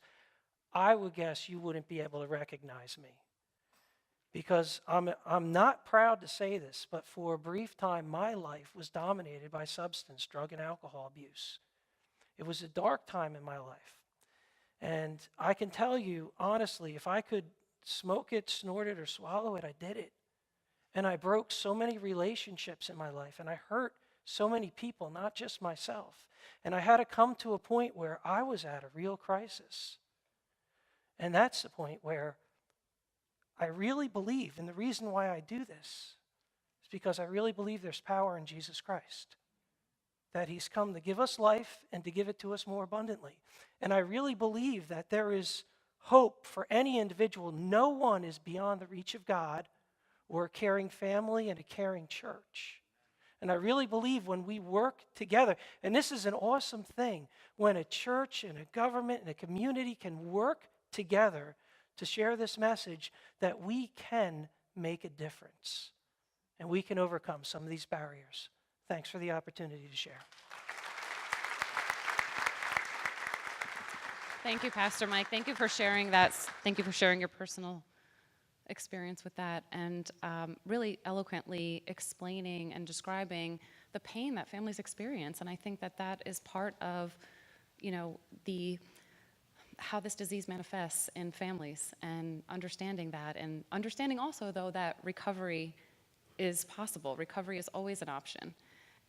I would guess you wouldn't be able to recognize me. Because I'm not proud to say this, but for a brief time, my life was dominated by substance, drug, and alcohol abuse. It was a dark time in my life. And I can tell you, honestly, if I could smoke it, snort it, or swallow it, I did it. And I broke so many relationships in my life, and I hurt so many people, not just myself. And I had to come to a point where I was at a real crisis. And that's the point where I really believe, and the reason why I do this is because I really believe there's power in Jesus Christ, that he's come to give us life and to give it to us more abundantly. And I really believe that there is hope for any individual. No one is beyond the reach of God or a caring family and a caring church. And I really believe when we work together, and this is an awesome thing, when a church and a government and a community can work together to share this message, that we can make a difference and we can overcome some of these barriers. Thanks for the opportunity to share. Thank you, Pastor Mike. Thank you for sharing that. Thank you for sharing your personal experience with that and really eloquently explaining and describing the pain that families experience. And I think that that is part of, how this disease manifests in families and understanding that, and understanding also, though, that recovery is possible. Recovery is always an option.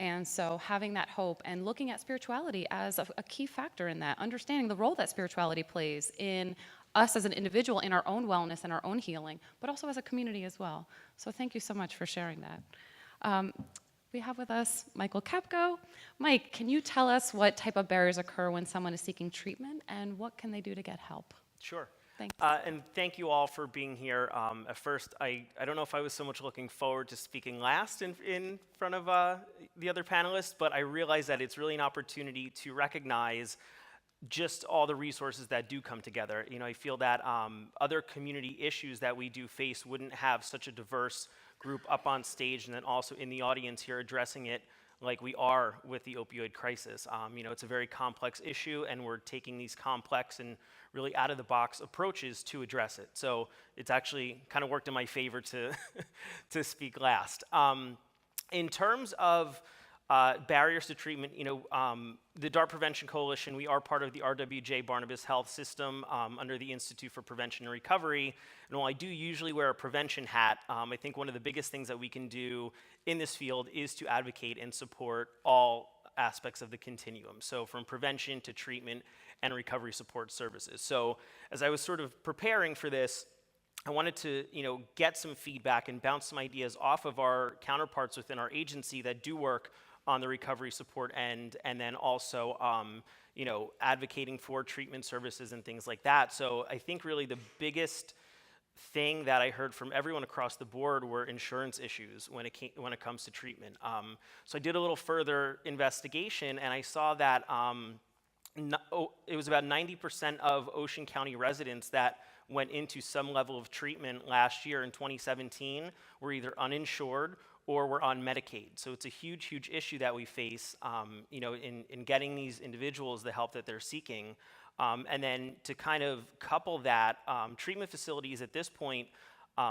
And so having that hope and looking at spirituality as a key factor in that, understanding the role that spirituality plays in us as an individual, in our own wellness and our own healing, but also as a community as well. So thank you so much for sharing that. We have with us Michael Kapko. Mike, can you tell us what type of barriers occur when someone is seeking treatment, and what can they do to get help? Sure. Thanks. And thank you all for being here. At first, I don't know if I was so much looking forward to speaking last in front of the other panelists, but I realize that it's really an opportunity to recognize just all the resources that do come together. I feel that other community issues that we do face wouldn't have such a diverse group up on stage and then also in the audience here addressing it like we are with the opioid crisis. It's a very complex issue, and we're taking these complex and really out-of-the-box approaches to address it. So it's actually kind of worked in my favor to, to speak last. In terms of barriers to treatment, the DART Prevention Coalition, we are part of the RWJ Barnabas Health System under the Institute for Prevention and Recovery. And while I do usually wear a prevention hat, I think one of the biggest things that we can do in this field is to advocate and support all aspects of the continuum. So from prevention to treatment and recovery support services. So as I was sort of preparing for this, I wanted to, get some feedback and bounce some ideas off of our counterparts within our agency that do work on the recovery support end, and then also, advocating for treatment services and things like that. So I think really the biggest thing that I heard from everyone across the board were insurance issues when it comes to treatment. So I did a little further investigation, and I saw that it was about 90% of Ocean County residents that went into some level of treatment last year in 2017 were either uninsured or were on Medicaid. So it's a huge, huge issue that we face, in getting these individuals the help that they're seeking. And then to kind of couple that, treatment facilities at this point,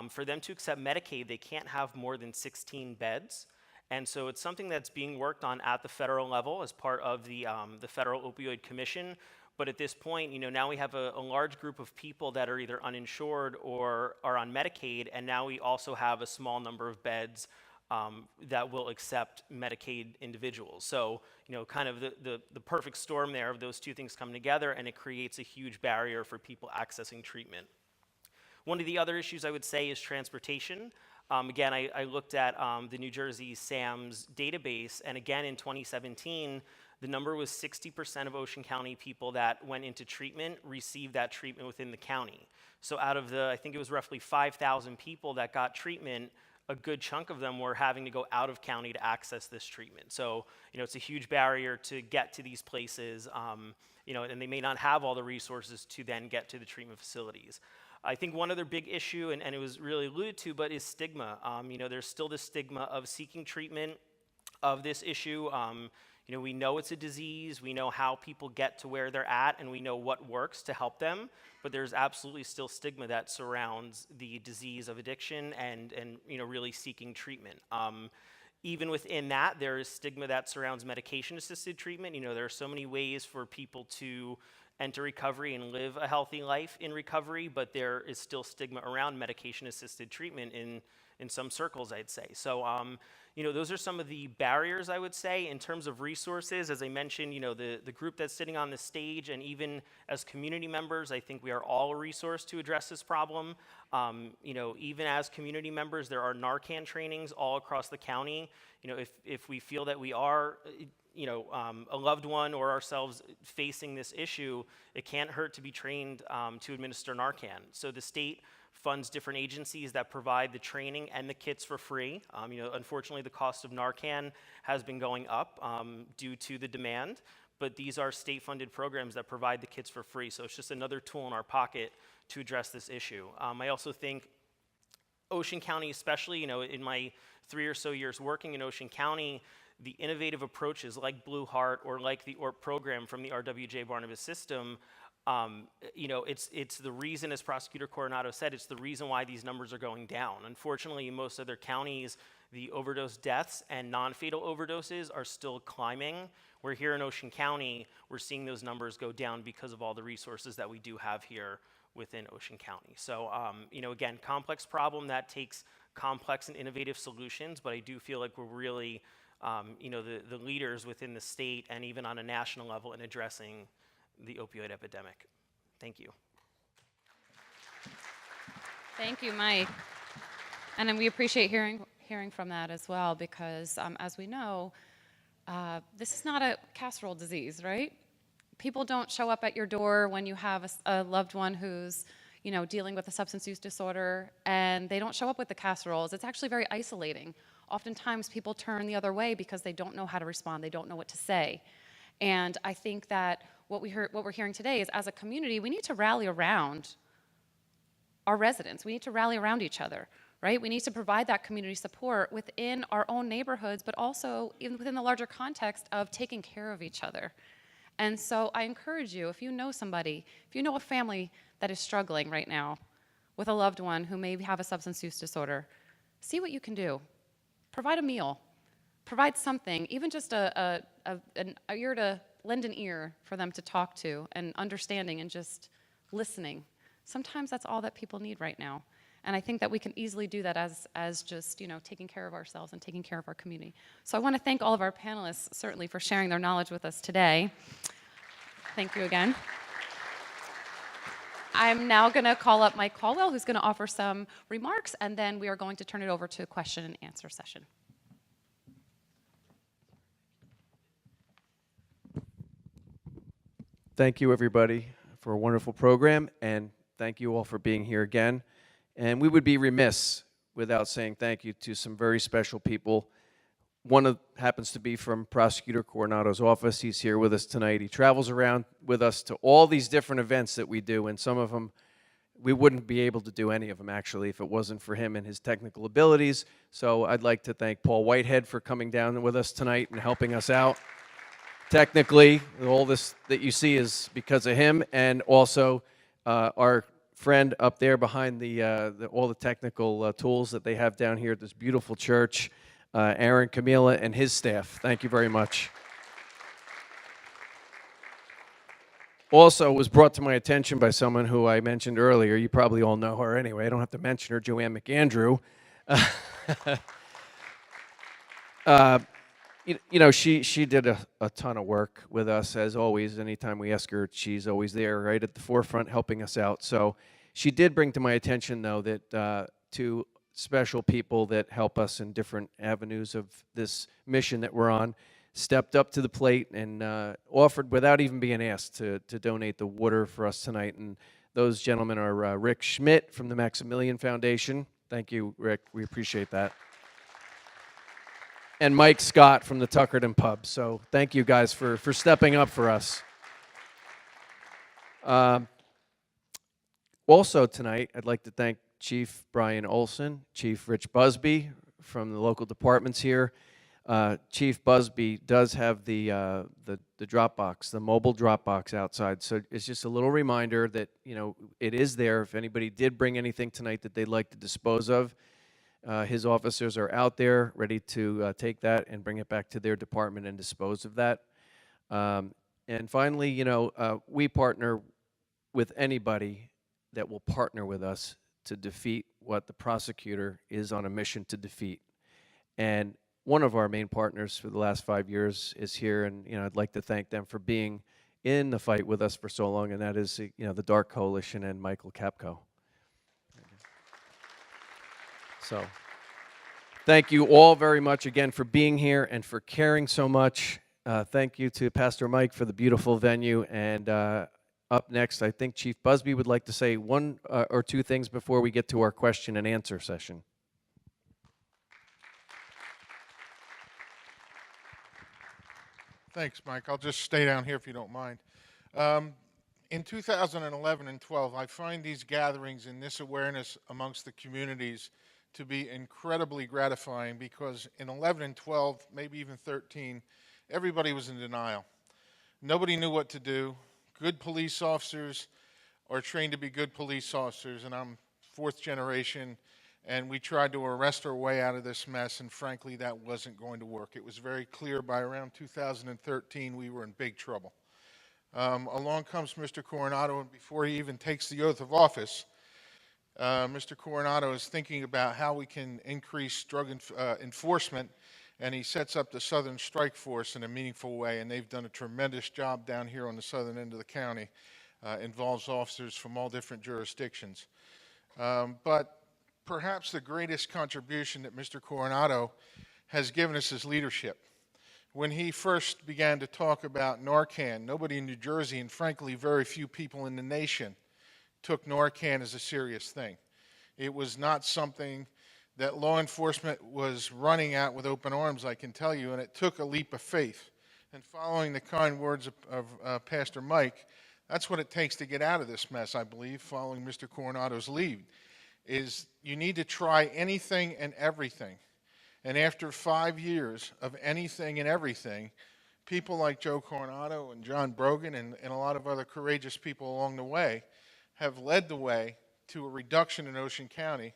for them to accept Medicaid, they can't have more than 16 beds. And so it's something that's being worked on at the federal level as part of the Federal Opioid Commission. But at this point, now we have a large group of people that are either uninsured or are on Medicaid, and now we also have a small number of beds that will accept Medicaid individuals. So, kind of the perfect storm there of those two things come together, and it creates a huge barrier for people accessing treatment. One of the other issues I would say is transportation. Again, I looked at the New Jersey SAMS database, and again in 2017, the number was 60% of Ocean County people that went into treatment received that treatment within the county. So out of I think it was roughly 5,000 people that got treatment, a good chunk of them were having to go out of county to access this treatment. So, it's a huge barrier to get to these places, and they may not have all the resources to then get to the treatment facilities. I think one other big issue, and it was really alluded to, but is stigma. There's still the stigma of seeking treatment of this issue. We know it's a disease, we know how people get to where they're at, and we know what works to help them, but there's absolutely still stigma that surrounds the disease of addiction and really seeking treatment. Even within that, there is stigma that surrounds medication-assisted treatment. There are so many ways for people to enter recovery and live a healthy life in recovery, but there is still stigma around medication-assisted treatment in some circles, I'd say. So, those are some of the barriers, I would say, in terms of resources. As I mentioned, the group that's sitting on the stage, and even as community members, I think we are all a resource to address this problem. Even as community members, there are Narcan trainings all across the county. If we feel that we are a loved one or ourselves facing this issue, it can't hurt to be trained to administer Narcan. So the state funds different agencies that provide the training and the kits for free. Unfortunately, the cost of Narcan has been going up due to the demand, but these are state-funded programs that provide the kits for free. So it's just another tool in our pocket to address this issue. I also think Ocean County, especially, in my 3 or so years working in Ocean County, the innovative approaches like Blue Heart or like the ORP program from the RWJ Barnabas system, it's the reason, as Prosecutor Coronado said, it's the reason why these numbers are going down. Unfortunately, in most other counties, the overdose deaths and non-fatal overdoses are still climbing. Where here in Ocean County, we're seeing those numbers go down because of all the resources that we do have here within Ocean County. So, again, complex problem that takes complex and innovative solutions, but I do feel like we're really, the leaders within the state and even on a national level in addressing the opioid epidemic. Thank you. Thank you, Mike. And then we appreciate hearing from that as well, because as we know, this is not a casserole disease, right? People don't show up at your door when you have a loved one who's, dealing with a substance use disorder, and they don't show up with the casseroles. It's actually very isolating. Oftentimes, people turn the other way because they don't know how to respond. They don't know what to say. And I think that what we're hearing today is, as a community, we need to rally around our residents. We need to rally around each other, right? We need to provide that community support within our own neighborhoods, but also even within the larger context of taking care of each other. And so I encourage you, if you know somebody, if you know a family that is struggling right now with a loved one who may have a substance use disorder, see what you can do. Provide a meal. Provide something, even just an ear to lend an ear for them to talk to, and understanding and just listening. Sometimes that's all that people need right now. And I think that we can easily do that as just, taking care of ourselves and taking care of our community. So I want to thank all of our panelists, certainly, for sharing their knowledge with us today. Thank you again. I'm now going to call up Mike Caldwell, who's going to offer some remarks, and then we are going to turn it over to a question and answer session. Thank you, everybody, for a wonderful program, and thank you all for being here again. And we would be remiss without saying thank you to some very special people. One happens to be from Prosecutor Coronado's office. He's here with us tonight. He travels around with us to all these different events that we do, and some of them, we wouldn't be able to do any of them, actually, if it wasn't for him and his technical abilities. So I'd like to thank Paul Whitehead for coming down with us tonight and helping us out. Technically, all this that you see is because of him, and also our friend up there behind all the technical tools that they have down here at this beautiful church, Aaron Camila and his staff. Thank you very much. Also was brought to my attention by someone who I mentioned earlier. You probably all know her anyway. I don't have to mention her, Joanne McAndrew. She did a ton of work with us, as always. Anytime we ask her, she's always there, right at the forefront, helping us out. So she did bring to my attention, though, that two special people that help us in different avenues of this mission that we're on stepped up to the plate and offered, without even being asked, to donate the water for us tonight. And those gentlemen are Rick Schmidt from the Maximilian Foundation. Thank you, Rick. We appreciate that. And Mike Scott from the Tuckerton Pub. So thank you guys for stepping up for us. Also tonight, I'd like to thank Chief Brian Olson, Chief Rich Busby from the local departments here. Chief Busby does have the drop box, the mobile drop box outside. So it's just a little reminder that, you know, it is there. If anybody did bring anything tonight that they'd like to dispose of, his officers are out there ready to take that and bring it back to their department and dispose of that. And finally, you know, we partner with anybody that will partner with us to defeat what the prosecutor is on a mission to defeat. And one of our main partners for the last 5 years is here, and you know, I'd like to thank them for being in the fight with us for so long, and that is, you know, the Dark Coalition and Michael Capco. So thank you all very much again for being here and for caring so much. Thank you to Pastor Mike for the beautiful venue. And up next, I think Chief Busby would like to say one or two things before we get to our question and answer session. Thanks, Mike. I'll just stay down here if you don't mind. In 2011 and 12, I find these gatherings and this awareness amongst the communities to be incredibly gratifying, because in 11 and 12, maybe even 13, everybody was in denial. Nobody knew what to do. Good police officers are trained to be good police officers, and I'm fourth generation, and we tried to arrest our way out of this mess, and frankly, that wasn't going to work. It was very clear by around 2013 we were in big trouble. Along comes Mr. Coronado, and before he even takes the oath of office, Mr. Coronado is thinking about how we can increase drug enforcement, and he sets up the Southern Strike Force in a meaningful way, and they've done a tremendous job down here on the southern end of the county. Involves officers from all different jurisdictions. But perhaps the greatest contribution that Mr. Coronado has given us is leadership. When he first began to talk about Narcan, nobody in New Jersey, and frankly very few people in the nation, took Narcan as a serious thing. It was not something that law enforcement was running at with open arms, I can tell you, and it took a leap of faith. And following the kind words of Pastor Mike, that's what it takes to get out of this mess, I believe, following Mr. Coronado's lead, is you need to try anything and everything. And after 5 years of anything and everything, people like Joe Coronado and John Brogan and a lot of other courageous people along the way have led the way to a reduction in Ocean County,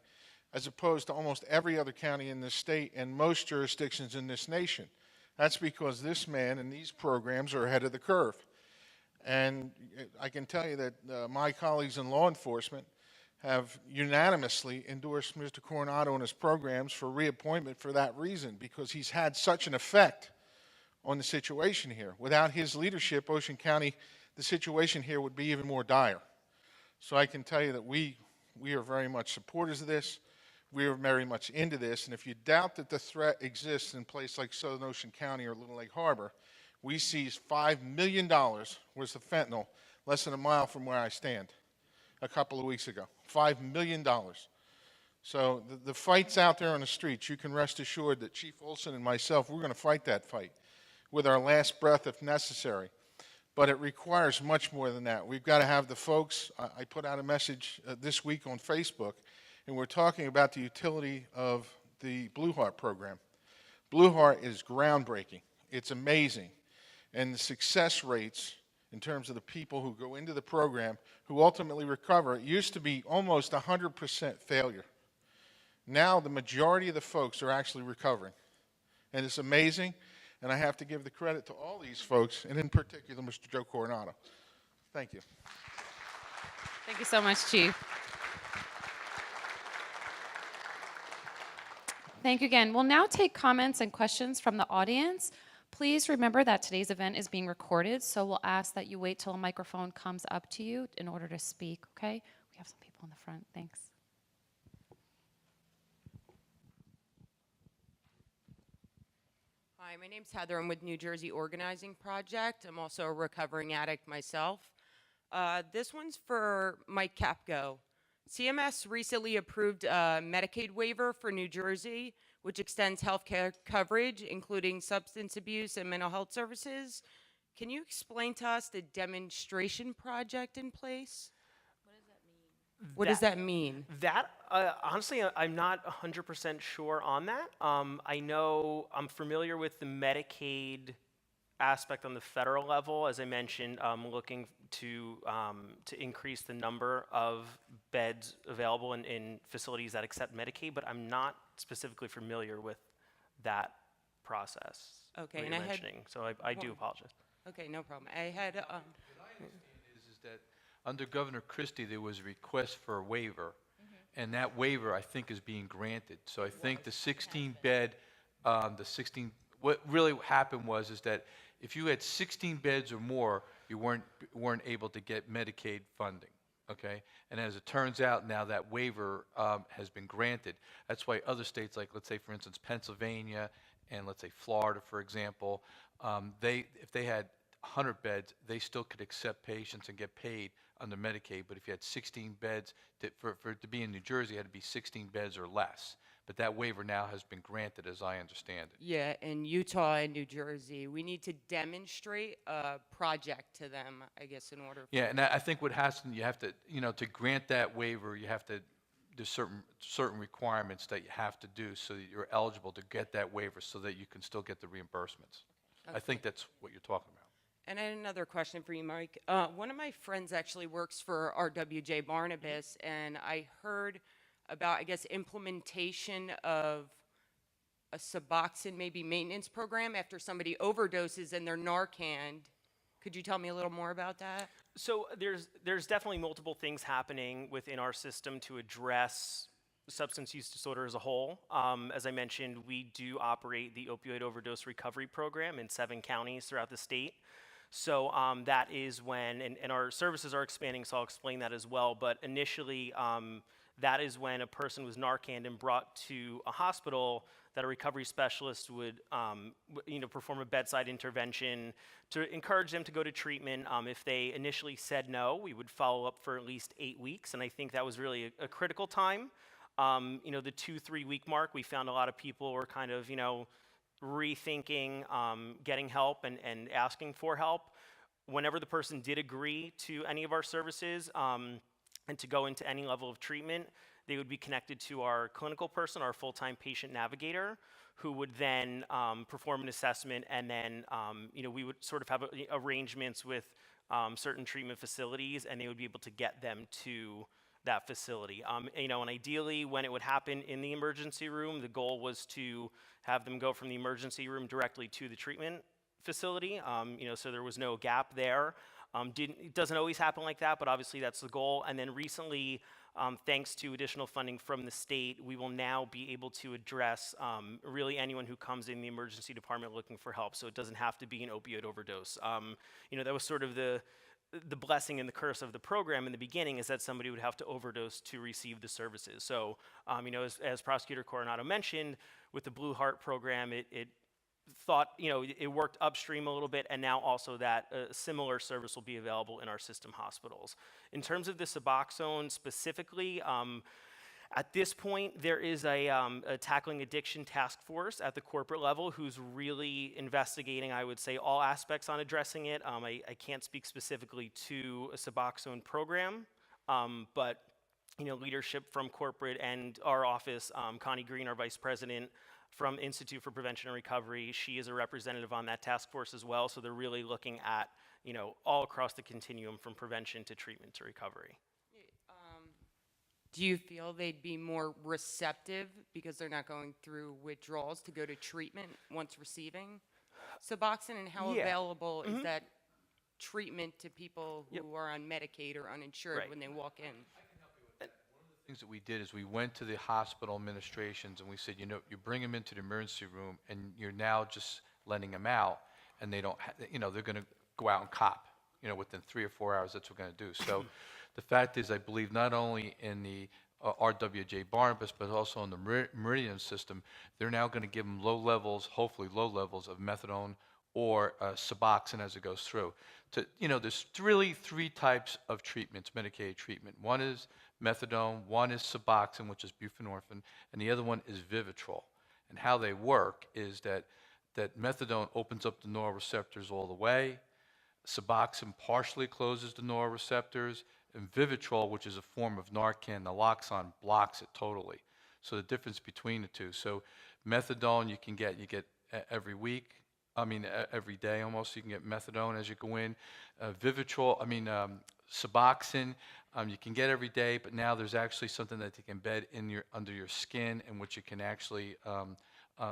as opposed to almost every other county in this state and most jurisdictions in this nation. That's because this man and these programs are ahead of the curve. And I can tell you that my colleagues in law enforcement have unanimously endorsed Mr. Coronado and his programs for reappointment for that reason, because he's had such an effect on the situation here. Without his leadership, Ocean County, the situation here would be even more dire. So I can tell you that we are very much supporters of this. We are very much into this. And if you doubt that the threat exists in a place like Southern Ocean County or Little Lake Harbor, we seized $5 million worth of fentanyl less than a mile from where I stand a couple of weeks ago. $5 million. So the fight's out there on the streets. You can rest assured that Chief Olson and myself, we're going to fight that fight with our last breath if necessary. But it requires much more than that. We've got to have the folks. I put out a message this week on Facebook, and we're talking about the utility of the Blue Heart program. Blue Heart is groundbreaking. It's amazing. And the success rates in terms of the people who go into the program who ultimately recover, it used to be almost 100% failure. Now the majority of the folks are actually recovering. And it's amazing. And I have to give the credit to all these folks, and in particular, Mr. Joe Coronado. Thank you. Thank you so much, Chief. Thank you again. We'll now take comments and questions from the audience. Please remember that today's event is being recorded, so we'll ask that you wait till a microphone comes up to you in order to speak, okay? We have some people in the front. Thanks. Hi, my name's Heather. I'm with New Jersey Organizing Project. I'm also a recovering addict myself. This one's for Mike Capco. CMS recently approved a Medicaid waiver for New Jersey, which extends healthcare coverage, including substance abuse and mental health services. Can you explain to us the demonstration project in place? What does that mean? What does that mean? That, honestly, I'm not 100% sure on that. I know I'm familiar with the Medicaid aspect on the federal level. As I mentioned, looking to increase the number of beds available in facilities that accept Medicaid, but I'm not specifically familiar with that process. Okay, that and you're I had mentioning. So I do one- apologize. Okay, no problem. I had Is that under Governor Christie, there was a request for a waiver, and that waiver, I think, is being granted. So I think the 16-bed, what really happened was is that if you had 16 beds or more, you weren't able to get Medicaid funding, okay? And as it turns out now, that waiver has been granted. That's why other states, like let's say, for instance, Pennsylvania and let's say Florida, for example, if they had 100 beds, they still could accept patients and get paid under Medicaid. But if you had 16 beds, for it to be in New Jersey, it had to be 16 beds or less. But that waiver now has been granted, as I understand it. Yeah, in Utah and New Jersey, we need to demonstrate a project to them, I guess, in order. Yeah, and I think what has to, you have to, to grant that waiver, you have to, there's certain requirements that you have to do so that you're eligible to get that waiver so that you can still get the reimbursements. I think that's what you're talking about. And I had another question for you, Mike. One of my friends actually works for RWJ Barnabas, and I heard about, I guess, implementation of a Suboxone maybe maintenance program after somebody overdoses and they're Narcan. Could you tell me a little more about that? So there's definitely multiple things happening within our system to address substance use disorder as a whole. As I mentioned, we do operate the opioid overdose recovery program in 7 counties throughout the state. So that is when, and our services are expanding, so I'll explain that as well. But initially, that is when a person was Narcaned and brought to a hospital that a recovery specialist would perform a bedside intervention to encourage them to go to treatment. If they initially said no, we would follow up for at least 8 weeks, and I think that was really a critical time. The 2-3 week mark, we found a lot of people were kind of, rethinking getting help and asking for help. Whenever the person did agree to any of our services and to go into any level of treatment, they would be connected to our clinical person, our full-time patient navigator, who would then perform an assessment, and then we would sort of have arrangements with certain treatment facilities, and they would be able to get them to that facility. And ideally, when it would happen in the emergency room, the goal was to have them go from the emergency room directly to the treatment facility. So there was no gap there. It doesn't always happen like that, but obviously that's the goal. And then recently, thanks to additional funding from the state, we will now be able to address really anyone who comes in the emergency department looking for help. So it doesn't have to be an opioid overdose. That was sort of the blessing and the curse of the program in the beginning, is that somebody would have to overdose to receive the services. So, as Prosecutor Coronado mentioned, with the Blue Heart program, it worked upstream a little bit, and now also that similar service will be available in our system hospitals. In terms of the Suboxone specifically, at this point, there is a tackling addiction task force at the corporate level who's really investigating, I would say, all aspects on addressing it. I can't speak specifically to a Suboxone program, but leadership from corporate and our office, Connie Green, our vice president from Institute for Prevention and Recovery, she is a representative on that task force as well. So they're really looking at all across the continuum from prevention to treatment to recovery. Do you feel they'd be more receptive because they're not going through withdrawals to go to treatment once receiving Suboxone? And how available is that treatment to people who are on Medicaid or uninsured when they walk in? Things that we did is we went to the hospital administrations and we said, you bring them into the emergency room and you're now just letting them out, and they don't, they're going to go out and cop, within 3 or 4 hours. That's what we're going to do. So the fact is, I believe not only in the RWJ Barnabas, but also in the Meridian system, they're now going to give them low levels, hopefully low levels of methadone or Suboxone as it goes through. There's really 3 types of treatments, Medicaid treatment. One is methadone, one is Suboxone, which is buprenorphine, and the other one is Vivitrol. And how they work is that methadone opens up the neuroreceptors all the way. Suboxone partially closes the neuroreceptors. and Vivitrol, which is a form of Narcan, naloxone, blocks it totally. So the difference between the two. So methadone you get every week. Every day almost. You can get methadone as you go in. Vivitrol, Suboxone, you can get every day, but now there's actually something that they can embed under your skin, in which you can actually,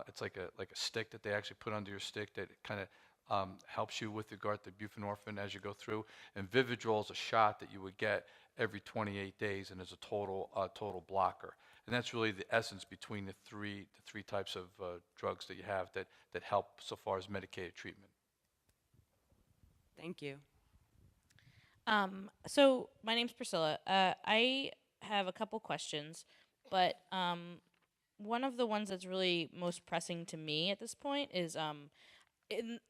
it's like a stick that they actually put under your stick that kind of helps you with regard to buprenorphine as you go through. And Vivitrol is a shot that you would get every 28 days, and is a total blocker. And that's really the essence between the three types of drugs that you have that help so far as medicated treatment. Thank you. So my name's Priscilla. I have a couple questions, but one of the ones that's really most pressing to me at this point is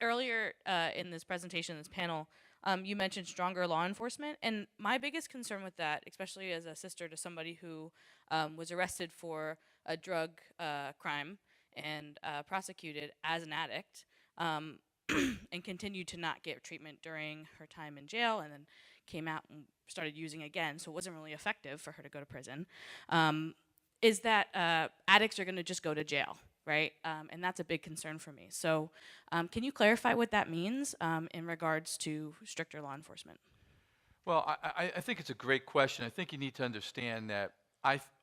earlier in this presentation, this panel, you mentioned stronger law enforcement, and my biggest concern with that, especially as a sister to somebody who was arrested for a drug crime and prosecuted as an addict, and continued to not get treatment during her time in jail, and then came out and started using again, so it wasn't really effective for her to go to prison, is that addicts are going to just go to jail, right? And that's a big concern for me. So can you clarify what that means in regards to stricter law enforcement? Well, I think it's a great question. I think you need to understand that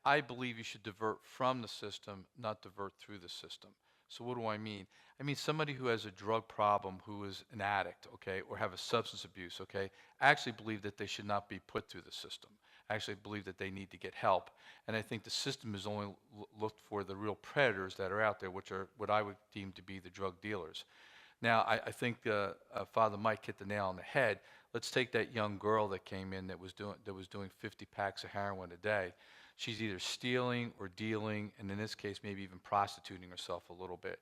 I believe you should divert from the system, not divert through the system. So what do I mean? I mean somebody who has a drug problem, who is an addict, okay, or have a substance abuse, okay, I actually believe that they should not be put through the system. I actually believe that they need to get help. And I think the system is only looked for the real predators that are out there, which are what I would deem to be the drug dealers. Now, I think Father Mike hit the nail on the head. Let's take that young girl that came in that was doing 50 packs of heroin a day. She's either stealing or dealing, and in this case, maybe even prostituting herself a little bit.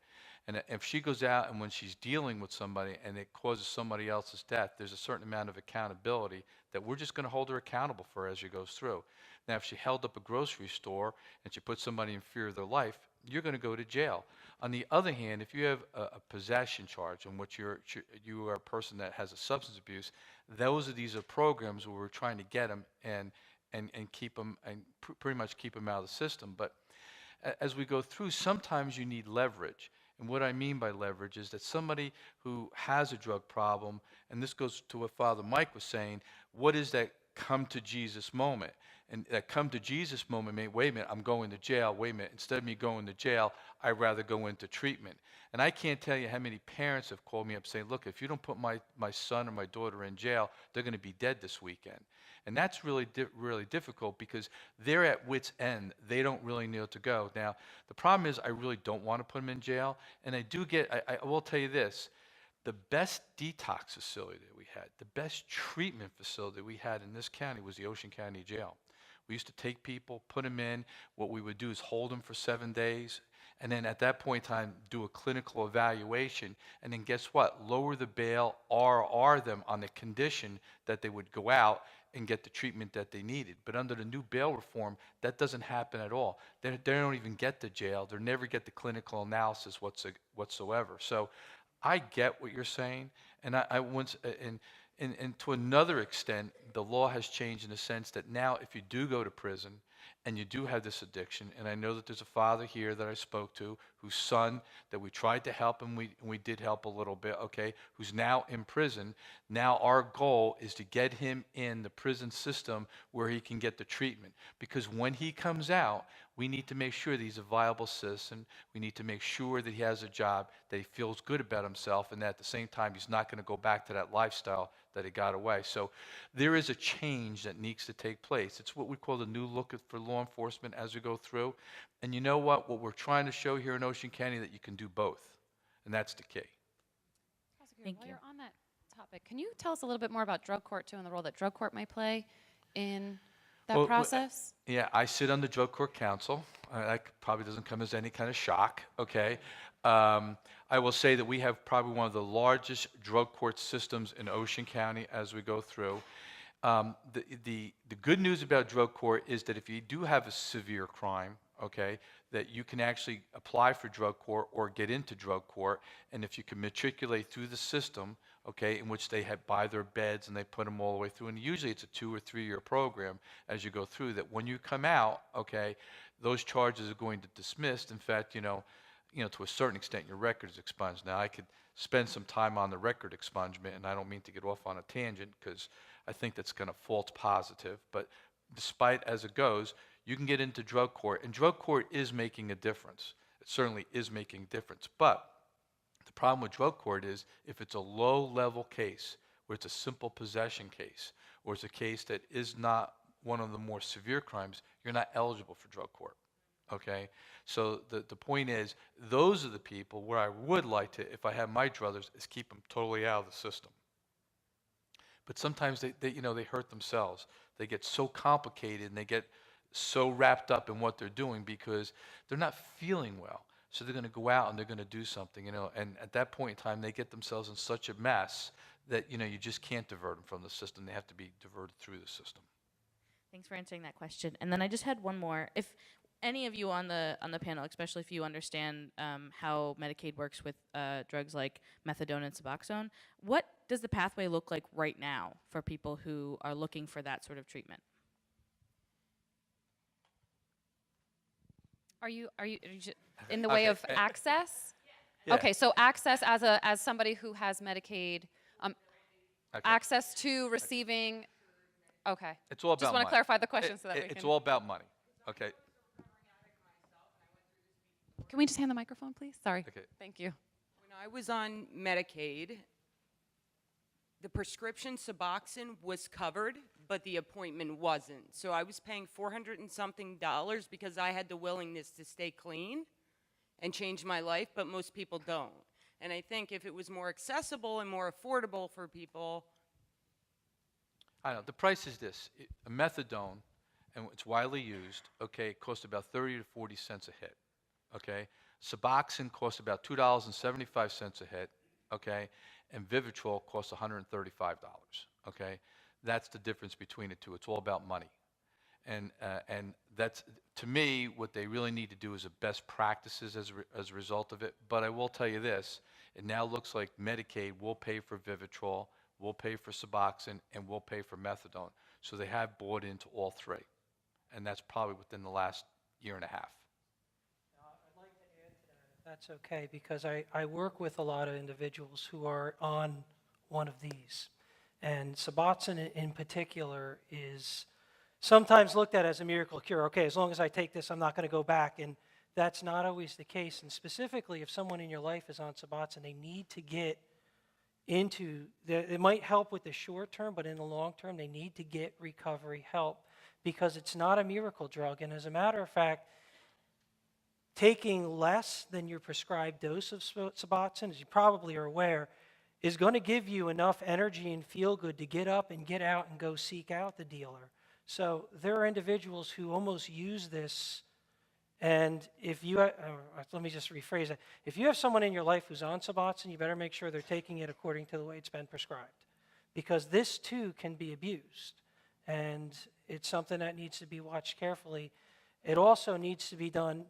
And if she goes out and when she's dealing with somebody and it causes somebody else's death, there's a certain amount of accountability that we're just going to hold her accountable for as she goes through. Now, if she held up a grocery store and she put somebody in fear of their life, you're going to go to jail. On the other hand, if you have a possession charge in which you are a person that has a substance abuse, these are programs where we're trying to get them and keep them and pretty much keep them out of the system. But as we go through, sometimes you need leverage. And what I mean by leverage is that somebody who has a drug problem, and this goes to what Father Mike was saying, what is that come to Jesus moment? And that come to Jesus moment means, wait a minute, I'm going to jail. Wait a minute, instead of me going to jail, I'd rather go into treatment. And I can't tell you how many parents have called me up saying, look, if you don't put my son or my daughter in jail, they're going to be dead this weekend. And that's really difficult because they're at wit's end. They don't really know to go. Now, the problem is I really don't want to put them in jail. And I will tell you this, the best detox facility that we had, the best treatment facility we had in this county was the Ocean County Jail. We used to take people, put them in. What we would do is hold them for 7 days. And then at that point in time, do a clinical evaluation. And then guess what? Lower the bail, RR them on the condition that they would go out and get the treatment that they needed. But under the new bail reform, that doesn't happen at all. They don't even get to jail. They never get the clinical analysis whatsoever. So I get what you're saying. And and to another extent, the law has changed in the sense that now if you do go to prison and you do have this addiction, and I know that there's a father here that I spoke to whose son that we tried to help, and we did help a little bit, okay, who's now in prison. Now our goal is to get him in the prison system where he can get the treatment. Because when he comes out, we need to make sure that he's a viable citizen. We need to make sure that he has a job, that he feels good about himself, and that at the same time he's not going to go back to that lifestyle that he got away. So there is a change that needs to take place. It's what we call the new look for law enforcement as we go through. And you know what? What we're trying to show here in Ocean County, that you can do both. And that's the key. While you're on that topic, can you tell us a little bit more about drug court too and the role that drug court might play in that process? Yeah, I sit on the drug court council. That probably doesn't come as any kind of shock, okay? I will say that we have probably one of the largest drug court systems in Ocean County as we go through. The good news about drug court is that if you do have a severe crime, okay, that you can actually apply for drug court or get into drug court, and if you can matriculate through the system, okay, in which they buy their beds and they put them all the way through, and usually it's a 2 or 3 year program as you go through, that when you come out, okay, those charges are going to dismiss. In fact, to a certain extent, your record is expunged. Now, I could spend some time on the record expungement, and I don't mean to get off on a tangent because I think that's going to false positive, but despite as it goes, you can get into drug court, and drug court is making a difference. It certainly is making a difference. But the problem with drug court is if it's a low-level case, where it's a simple possession case, or it's a case that is not one of the more severe crimes, you're not eligible for drug court. Okay? So the point is, those are the people where I would like to, if I had my druthers, is keep them totally out of the system. But sometimes they hurt themselves. They get so complicated and they get so wrapped up in what they're doing because they're not feeling well. So they're going to go out and they're going to do something, and at that point in time, they get themselves in such a mess that, you just can't divert them from the system. They have to be diverted through the system. Thanks for answering that question. And then I just had one more. If any of you on the panel, especially if you understand how Medicaid works with drugs like methadone and Suboxone, what does the pathway look like right now for people who are looking for that sort of treatment? Are you in the way of access? Yeah. Okay, so access as somebody who has Medicaid, access to receiving. Okay. It's all about Just want to money. clarify the question so that we can. It's all about money. Okay. Can we just hand the microphone, please? Sorry. Okay. Thank you. When I was on Medicaid, the prescription Suboxone was covered, but the appointment wasn't. So I was paying $400 and something because I had the willingness to stay clean and change my life, but most people don't. And I think if it was more accessible and more affordable for people. I know. The price is this. A methadone, and it's widely used, okay, costs about 30 to 40 cents a hit, okay? Suboxone costs about $2.75 a hit, okay? And Vivitrol costs $135, okay? That's the difference between the two. It's all about money. And that's, to me, what they really need to do is a best practices as a result of it. But I will tell you this, it now looks like Medicaid will pay for Vivitrol, will pay for Suboxone, and will pay for methadone. So they have bought into all three. And that's probably within the last year and a half. I'd like to add to that, if that's okay, because I work with a lot of individuals who are on one of these. And Suboxone in particular is sometimes looked at as a miracle cure. Okay, as long as I take this, I'm not going to go back. And that's not always the case. And specifically, if someone in your life is on Suboxone, they need to get into, it might help with the short term, but in the long term, they need to get recovery help because it's not a miracle drug. And as a matter of fact, taking less than your prescribed dose of Suboxone, as you probably are aware, is going to give you enough energy and feel good to get up and get out and go seek out the dealer. So there are individuals who almost use this, and if you, let me just rephrase that. If you have someone in your life who's on Suboxone, you better make sure they're taking it according to the way it's been prescribed, because this too can be abused, and it's something that needs to be watched carefully. It also needs to be done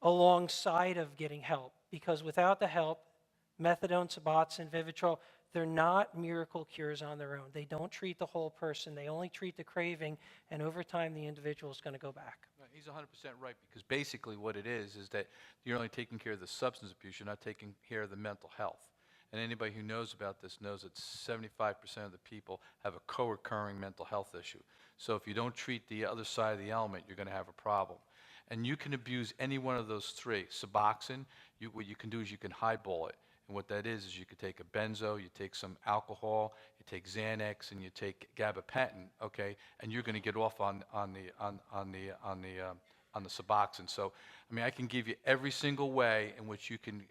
alongside of getting help, because without the help, methadone, Suboxone, Vivitrol, they're not miracle cures on their own. They don't treat the whole person. They only treat the craving, and over time, the individual is going to go back. He's 100% right, because basically what it is that you're only taking care of the substance abuse, you're not taking care of the mental health. And anybody who knows about this knows that 75% of the people have a co-occurring mental health issue. So if you don't treat the other side of the element, you're going to have a problem. And you can abuse any one of those three. Suboxone, what you can do is you can highball it. And what that is you could take a benzo, you take some alcohol, you take Xanax, and you take gabapentin, okay, and you're going to get off on the Suboxone. So, I mean, I can give you every single way in which you can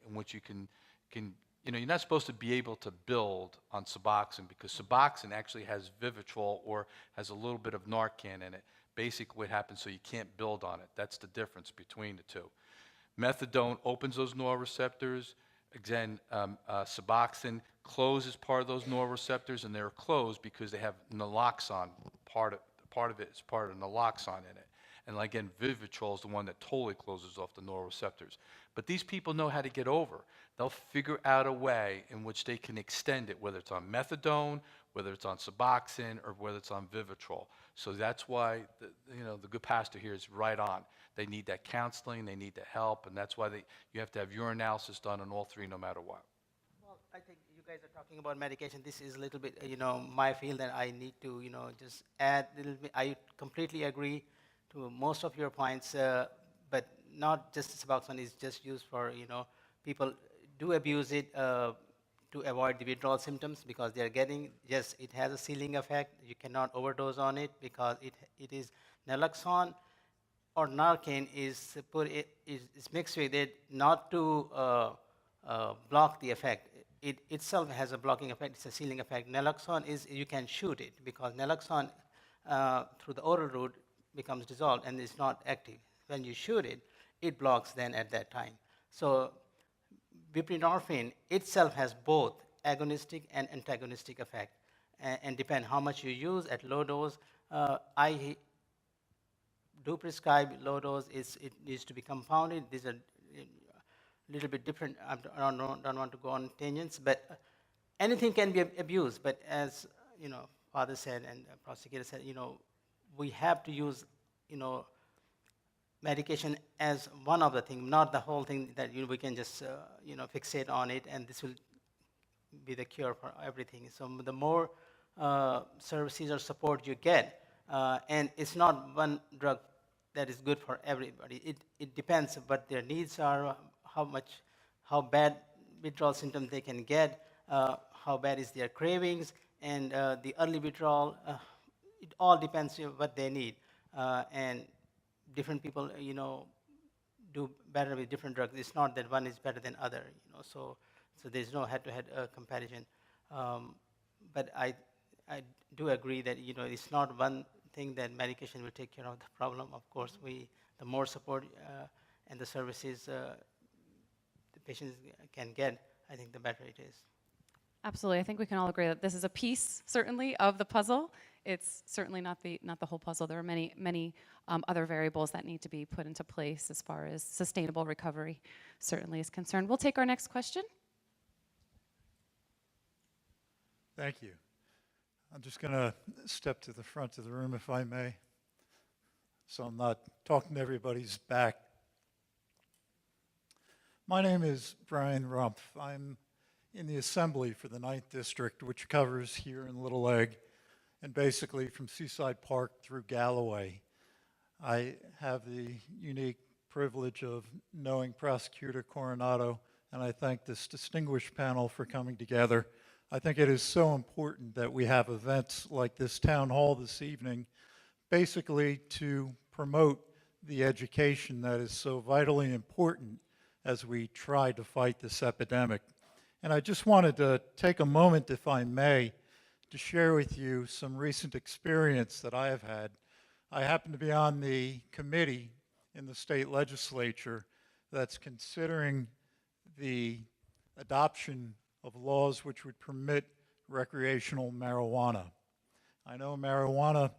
you're not supposed to be able to build on Suboxone, because Suboxone actually has Vivitrol or has a little bit of Narcan in it. Basically, what happens, so you can't build on it. That's the difference between the two. Methadone opens those neuroreceptors. Again, Suboxone closes part of those neuroreceptors, and they're closed because they have naloxone. Part of it is part of naloxone in it. And again, Vivitrol is the one that totally closes off the neuroreceptors. But these people know how to get over. They'll figure out a way in which they can extend it, whether it's on methadone, whether it's on Suboxone, or whether it's on Vivitrol. So that's why the good pastor here is right on. They need that counseling, they need the help, and that's why you have to have urinalysis done on all three no matter what. Well, I think you guys are talking about medication. This is a little bit, my field, and I need to, just add a little bit. I completely agree to most of your points, but not just Suboxone is just used for, people do abuse it to avoid the withdrawal symptoms because they are getting, yes, it has a ceiling effect. You cannot overdose on it because it is naloxone or Narcan is mixed with it not to block the effect. It itself has a blocking effect. It's a ceiling effect. Naloxone is you can shoot it because naloxone through the oral route becomes dissolved and is not active. When you shoot it, it blocks then at that time. So buprenorphine itself has both agonistic and antagonistic effect, and depend how much you use at low dose. I do prescribe low dose. It needs to be compounded. These are a little bit different. I don't want to go on tangents, but anything can be abused. But as Father said and the prosecutor said, we have to use medication as one of the things, not the whole thing that we can just fixate on it and this will be the cure for everything. So the more services or support you get, and it's not one drug that is good for everybody. It depends what their needs are, how bad withdrawal symptoms they can get, how bad is their cravings, and the early withdrawal. It all depends on what they need, and different people, do better with different drugs. It's not that one is better than other, So there's no head-to-head comparison. But I do agree that it's not one thing that medication will take care of the problem. Of course, the more support and the services the patients can get, I think the better it is. Absolutely. I think we can all agree that this is a piece, certainly, of the puzzle. It's certainly not the whole puzzle. There are many other variables that need to be put into place as far as sustainable recovery certainly is concerned. We'll take our next question. Thank you. I'm just going to step to the front of the room, if I may, so I'm not talking to everybody's back. My name is Brian Rumpf. I'm in the Assembly for the 9th District, which covers here in Little Egg, and basically from Seaside Park through Galloway. I have the unique privilege of knowing Prosecutor Coronado, and I thank this distinguished panel for coming together. I think it is so important that we have events like this town hall this evening, basically to promote the education that is so vitally important as we try to fight this epidemic. And I just wanted to take a moment, if I may, to share with you some recent experience that I have had. I happen to be on the committee in the state legislature that's considering the adoption of laws which would permit recreational marijuana. I know marijuana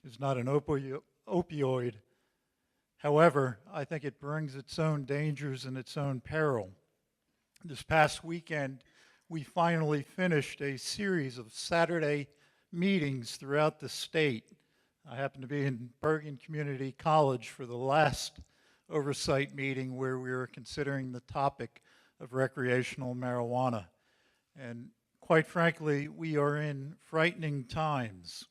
is not an opioid. However, I think it brings its own dangers and its own peril. This past weekend, we finally finished a series of Saturday meetings throughout the state. I happened to be in Bergen Community College for the last oversight meeting where we were considering the topic of recreational marijuana. And quite frankly, we are in frightening times.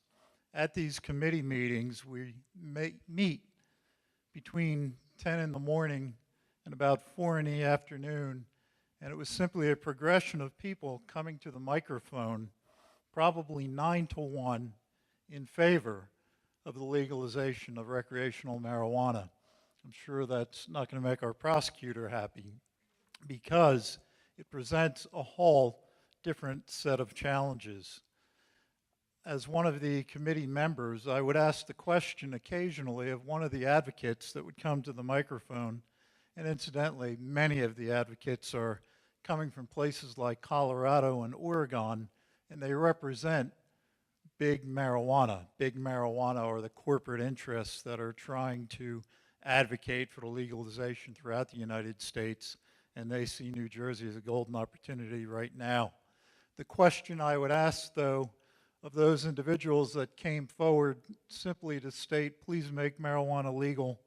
At these committee meetings, we meet between 10 in the morning and about 4 in the afternoon, and it was simply a progression of people coming to the microphone, probably 9 to 1, in favor of the legalization of recreational marijuana. I'm sure that's not going to make our prosecutor happy because it presents a whole different set of challenges. As one of the committee members, I would ask the question occasionally of one of the advocates that would come to the microphone, and incidentally, many of the advocates are coming from places like Colorado and Oregon, and they represent big marijuana or the corporate interests that are trying to advocate for the legalization throughout the United States, and they see New Jersey as a golden opportunity right now. The question I would ask, though, of those individuals that came forward simply to state, please make marijuana legal,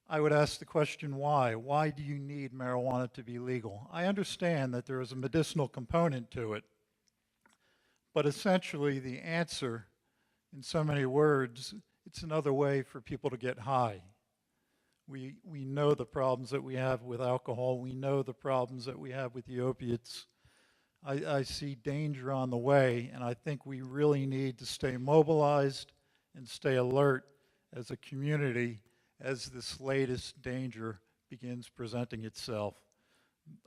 I would ask the question, why? Why do you need marijuana to be legal? I understand that there is a medicinal component to it, but essentially the answer, in so many words, it's another way for people to get high. We know the problems that we have with alcohol. We know the problems that we have with the opiates. I see danger on the way, and I think we really need to stay mobilized and stay alert as a community as this latest danger begins presenting itself.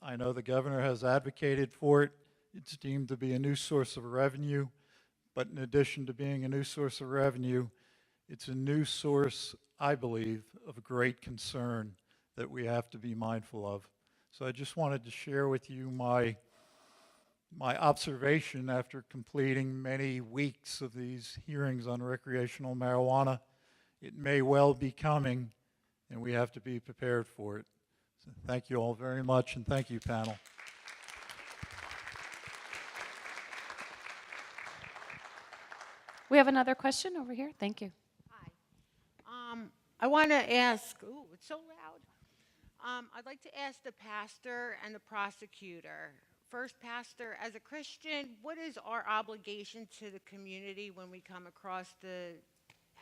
I know the governor has advocated for it. It's deemed to be a new source of revenue, but in addition to being a new source of revenue, it's a new source, I believe, of great concern that we have to be mindful of. So I just wanted to share with you my observation after completing many weeks of these hearings on recreational marijuana. It may well be coming, and we have to be prepared for it. So thank you all very much, and thank you, panel. We have another question over here. Thank you. I want to ask, ooh, it's so loud. I'd like to ask the pastor and the prosecutor. First, pastor, as a Christian, what is our obligation to the community when we come across the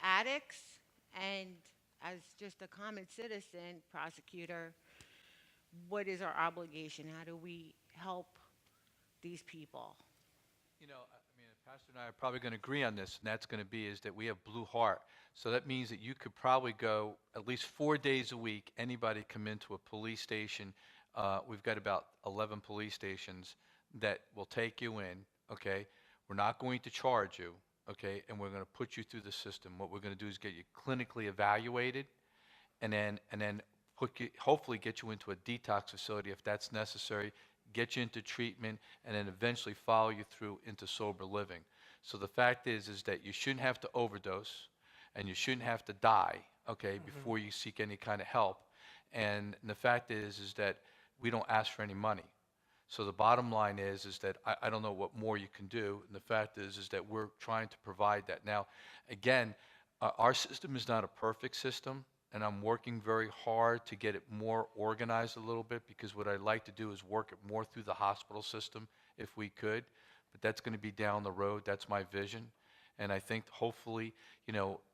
addicts? And as just a common citizen, prosecutor, what is our obligation? How do we help these people? You know, I mean, Pastor and I are probably going to agree on this, and that's going to be is that we have Blue Heart. So that means that you could probably go at least 4 days a week, anybody come into a police station. We've got about 11 police stations that will take you in, okay? We're not going to charge you, okay? And we're going to put you through the system. What we're going to do is get you clinically evaluated and then hopefully get you into a detox facility if that's necessary, get you into treatment, and then eventually follow you through into sober living. So the fact is that you shouldn't have to overdose and you shouldn't have to die, okay, before you seek any kind of help. And the fact is that we don't ask for any money. So the bottom line is that I don't know what more you can do. And the fact is that we're trying to provide that. Now, again, our system is not a perfect system, and I'm working very hard to get it more organized a little bit, because what I'd like to do is work it more through the hospital system if we could. But that's going to be down the road. That's my vision. And I think hopefully,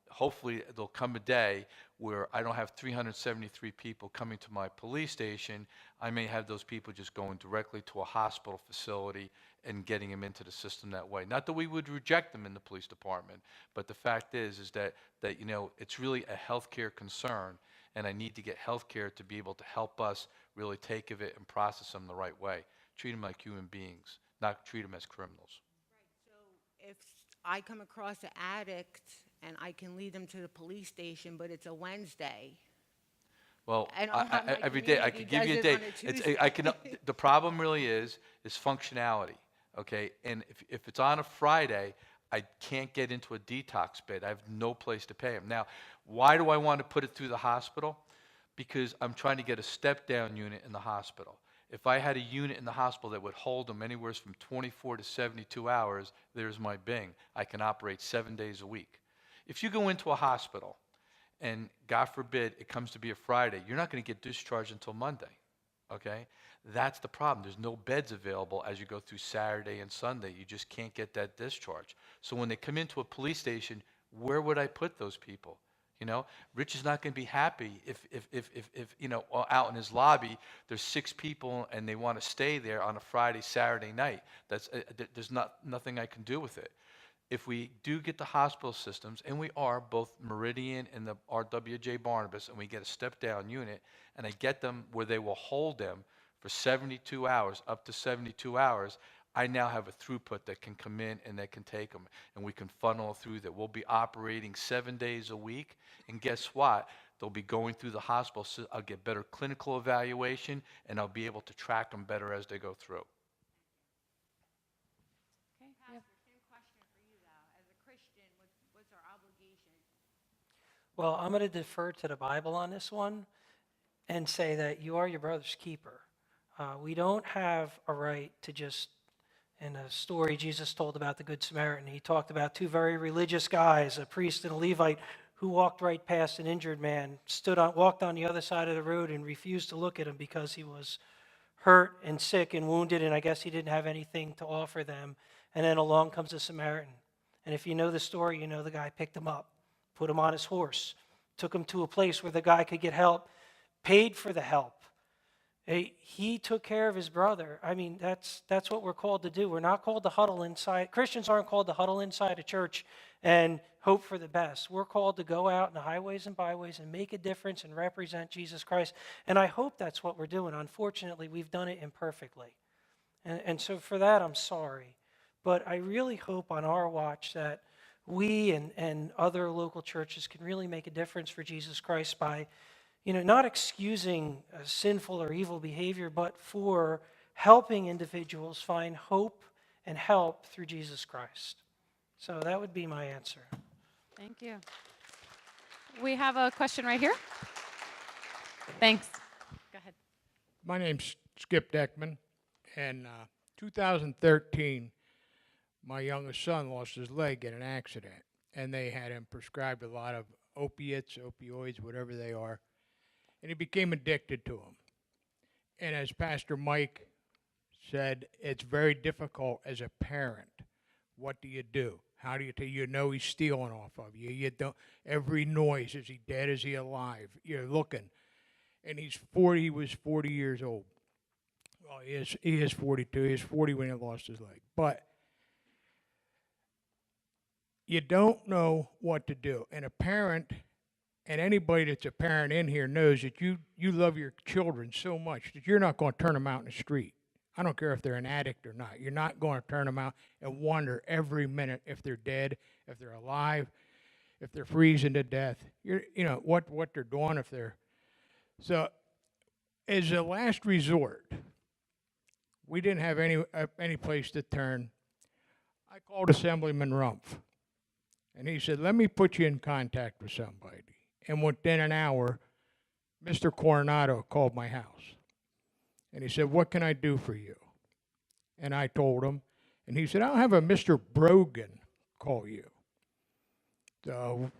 hopefully there'll come a day where I don't have 373 people coming to my police station. I may have those people just going directly to a hospital facility and getting them into the system that way. Not that we would reject them in the police department, but the fact is that it's really a healthcare concern, and I need to get healthcare to be able to help us really take of it and process them the right way. Treat them like human beings, not treat them as criminals. Right, so if I come across an addict and I can lead them to the police station, but it's a Wednesday. Well, And every day I could give you a day. The problem really is functionality, okay? And if it's on a Friday, I can't get into a detox bed. I have no place to pay them. Now, why do I want to put it through the hospital? Because I'm trying to get a step-down unit in the hospital. If I had a unit in the hospital that would hold them anywhere from 24 to 72 hours, there's my bing. I can operate 7 days a week. If you go into a hospital and, God forbid, it comes to be a Friday, you're not going to get discharged until Monday, okay? That's the problem. There's no beds available as you go through Saturday and Sunday. You just can't get that discharge. So when they come into a police station, where would I put those people? Rich is not going to be happy if out in his lobby there's 6 people and they want to stay there on a Friday, Saturday night. There's nothing I can do with it. If we do get the hospital systems, and we are, both Meridian and the RWJ Barnabas, and we get a step-down unit, and I get them where they will hold them for 72 hours, up to 72 hours, I now have a throughput that can come in and that can take them, and we can funnel through that. We'll be operating 7 days a week, and guess what? They'll be going through the hospital, so I'll get better clinical evaluation, and I'll be able to track them better as they go through. Well, I'm going to defer to the Bible on this one and say that you are your brother's keeper. We don't have a right to just, in a story Jesus told about the Good Samaritan, he talked about two very religious guys, a priest and a Levite, who walked right past an injured man, walked on the other side of the road and refused to look at him because he was hurt and sick and wounded, and I guess he didn't have anything to offer them. And then along comes a Samaritan. And if you know the story, you know the guy picked him up, put him on his horse, took him to a place where the guy could get help, paid for the help. He took care of his brother. I mean, that's what we're called to do. We're not called to huddle inside. Christians aren't called to huddle inside a church and hope for the best. We're called to go out in the highways and byways and make a difference and represent Jesus Christ. And I hope that's what we're doing. Unfortunately, we've done it imperfectly. And so for that, I'm sorry. But I really hope on our watch that we and other local churches can really make a difference for Jesus Christ by not excusing sinful or evil behavior, but for helping individuals find hope and help through Jesus Christ. So that would be my answer. Thank you. We have a question right here. Thanks. Go ahead. My name's Skip Deckman. In 2013, my youngest son lost his leg in an accident, and they had him prescribed a lot of opiates, opioids, whatever they are, and he became addicted to them. And as Pastor Mike said, it's very difficult as a parent. What do you do? How do you know he's stealing off of you? You don't. Every noise, is he dead? Is he alive? You're looking, and he's 40. He was 40 years old. Well, he is 42. He was 40 when he lost his leg. But you don't know what to do. And a parent, and anybody that's a parent in here knows that you love your children so much that you're not going to turn them out in the street. I don't care if they're an addict or not. You're not going to turn them out and wonder every minute if they're dead, if they're alive, if they're freezing to death. What they're doing if they're. So, as a last resort, we didn't have any place to turn. I called Assemblyman Rumpf, and he said, "Let me put you in contact with somebody." And within an hour, Mr. Coronado called my house. And he said, "What can I do for you?" And I told him. And he said, "I'll have a Mr. Brogan call you." So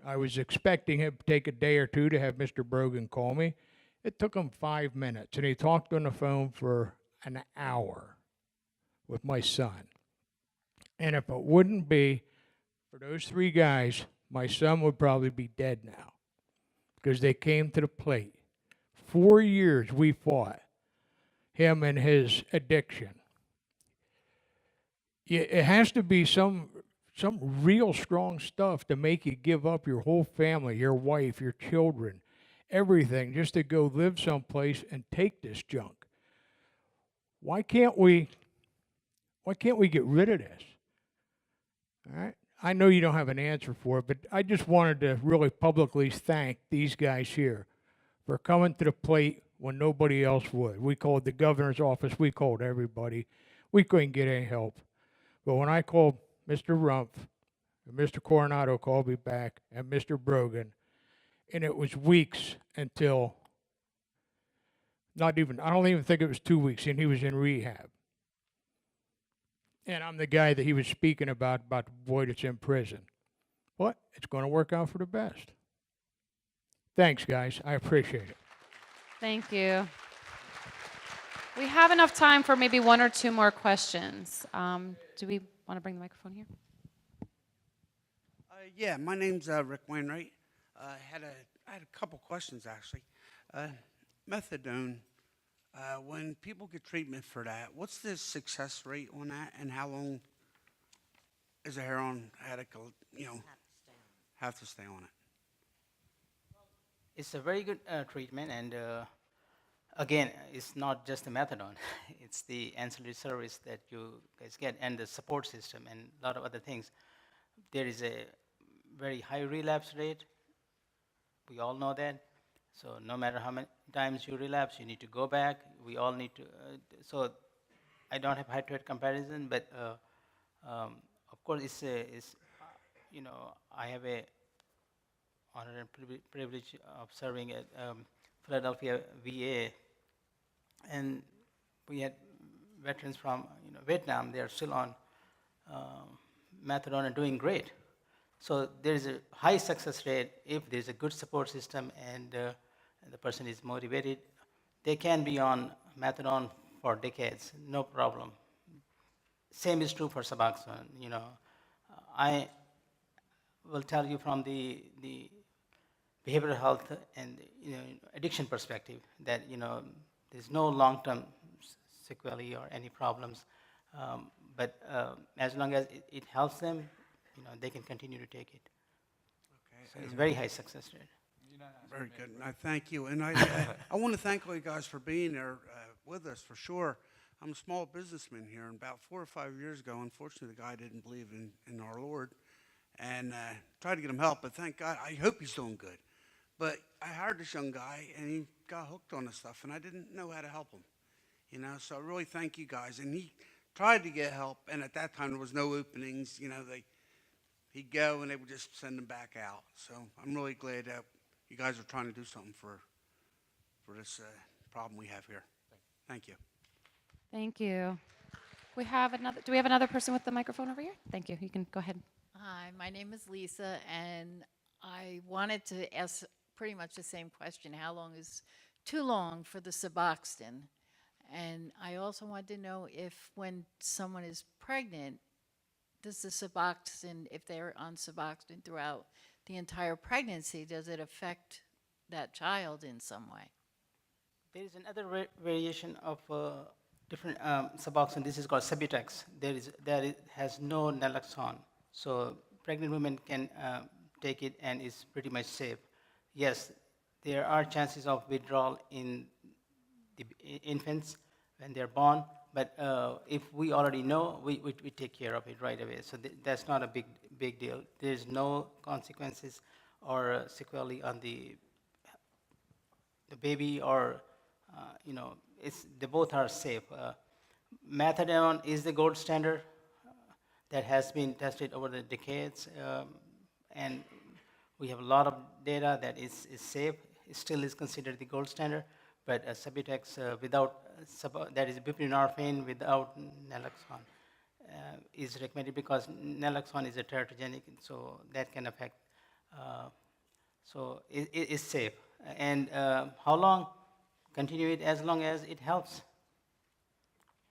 I was expecting him to take a day or two to have Mr. Brogan call me. It took him 5 minutes. And he talked on the phone for an hour with my son. And if it wouldn't be for those three guys, my son would probably be dead now. Because they came to the plate. 4 years we fought him and his addiction. It has to be some real strong stuff to make you give up your whole family, your wife, your children, everything, just to go live someplace and take this junk. Why can't we get rid of this? All right? I know you don't have an answer for it, but I just wanted to really publicly thank these guys here for coming to the plate when nobody else would. We called the governor's office. We called everybody. We couldn't get any help. But when I called Mr. Rumpf, and Mr. Coronado called me back, and Mr. Brogan, and it was weeks until, I don't even think it was 2 weeks, and he was in rehab. And I'm the guy that he was speaking about the boy that's in prison. But it's going to work out for the best. Thanks, guys. I appreciate it. Thank you. We have enough time for maybe one or two more questions. Do we want to bring the microphone here? Yeah, my name's Rick Wainwright. I had a couple questions, actually. Methadone, when people get treatment for that, what's the success rate on that, and how long is a heroin addict, have to stay on it? It's a very good treatment, and again, it's not just the methadone. It's the ancillary service that you guys get, and the support system, and a lot of other things. There is a very high relapse rate. We all know that. So no matter how many times you relapse, you need to go back. We all need to. So I don't have head-to-head comparison, but of course, I have a honor and privilege of serving at Philadelphia VA, and we had veterans from Vietnam. They are still on methadone and doing great. So there is a high success rate if there is a good support system and the person is motivated. They can be on methadone for decades, no problem. Same is true for Suboxone. I will tell you from the behavioral health and addiction perspective that there's no long-term sequelae or any problems, but as long as it helps them, they can continue to take it. Okay. So it's very high success rate. Very good. And I thank you. And I want to thank all you guys for being there with us for sure. I'm a small businessman here, and about 4 or 5 years ago, unfortunately, the guy didn't believe in our Lord, and tried to get him help. But thank God, I hope he's doing good. But I hired this young guy, and he got hooked on this stuff, and I didn't know how to help him. So I really thank you guys. And he tried to get help, and at that time there was no openings. He'd go, and they would just send him back out. So I'm really glad that you guys are trying to do something for this problem we have here. Thank you. Thank you. We have another. Do we have another person with the microphone over here? Thank you. You can go ahead. Hi, my name is Lisa, and I wanted to ask pretty much the same question. How long is too long for the Suboxone? And I also wanted to know if when someone is pregnant, does the Suboxone, if they're on Suboxone throughout the entire pregnancy, does it affect that child in some way? There is another variation of different Suboxone. This is called Subutex. It has no naloxone, so pregnant women can take it and it's pretty much safe. Yes, there are chances of withdrawal in the infants when they're born, but if we already know, we take care of it right away. So that's not a big deal. There's no consequences or sequelae on the baby, or they both are safe. Methadone is the gold standard that has been tested over the decades, and we have a lot of data that is safe. It still is considered the gold standard, but Subutex that is buprenorphine without naloxone is recommended because naloxone is a teratogenic, so that can affect. So it is safe. And how long? Continue it as long as it helps.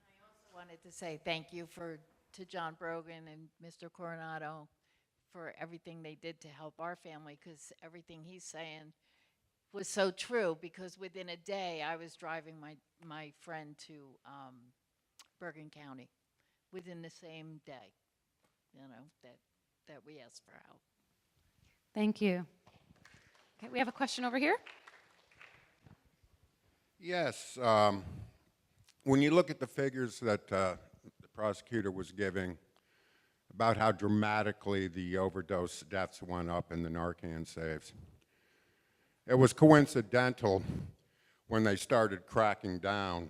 And I also wanted to say thank you to John Brogan and Mr. Coronado for everything they did to help our family, because everything he's saying was so true, because within a day I was driving my friend to Bergen County within the same day, that we asked for help. Thank you. Okay, we have a question over here. Yes. When you look at the figures that the prosecutor was giving about how dramatically the overdose deaths went up in the Narcan saves, it was coincidental when they started cracking down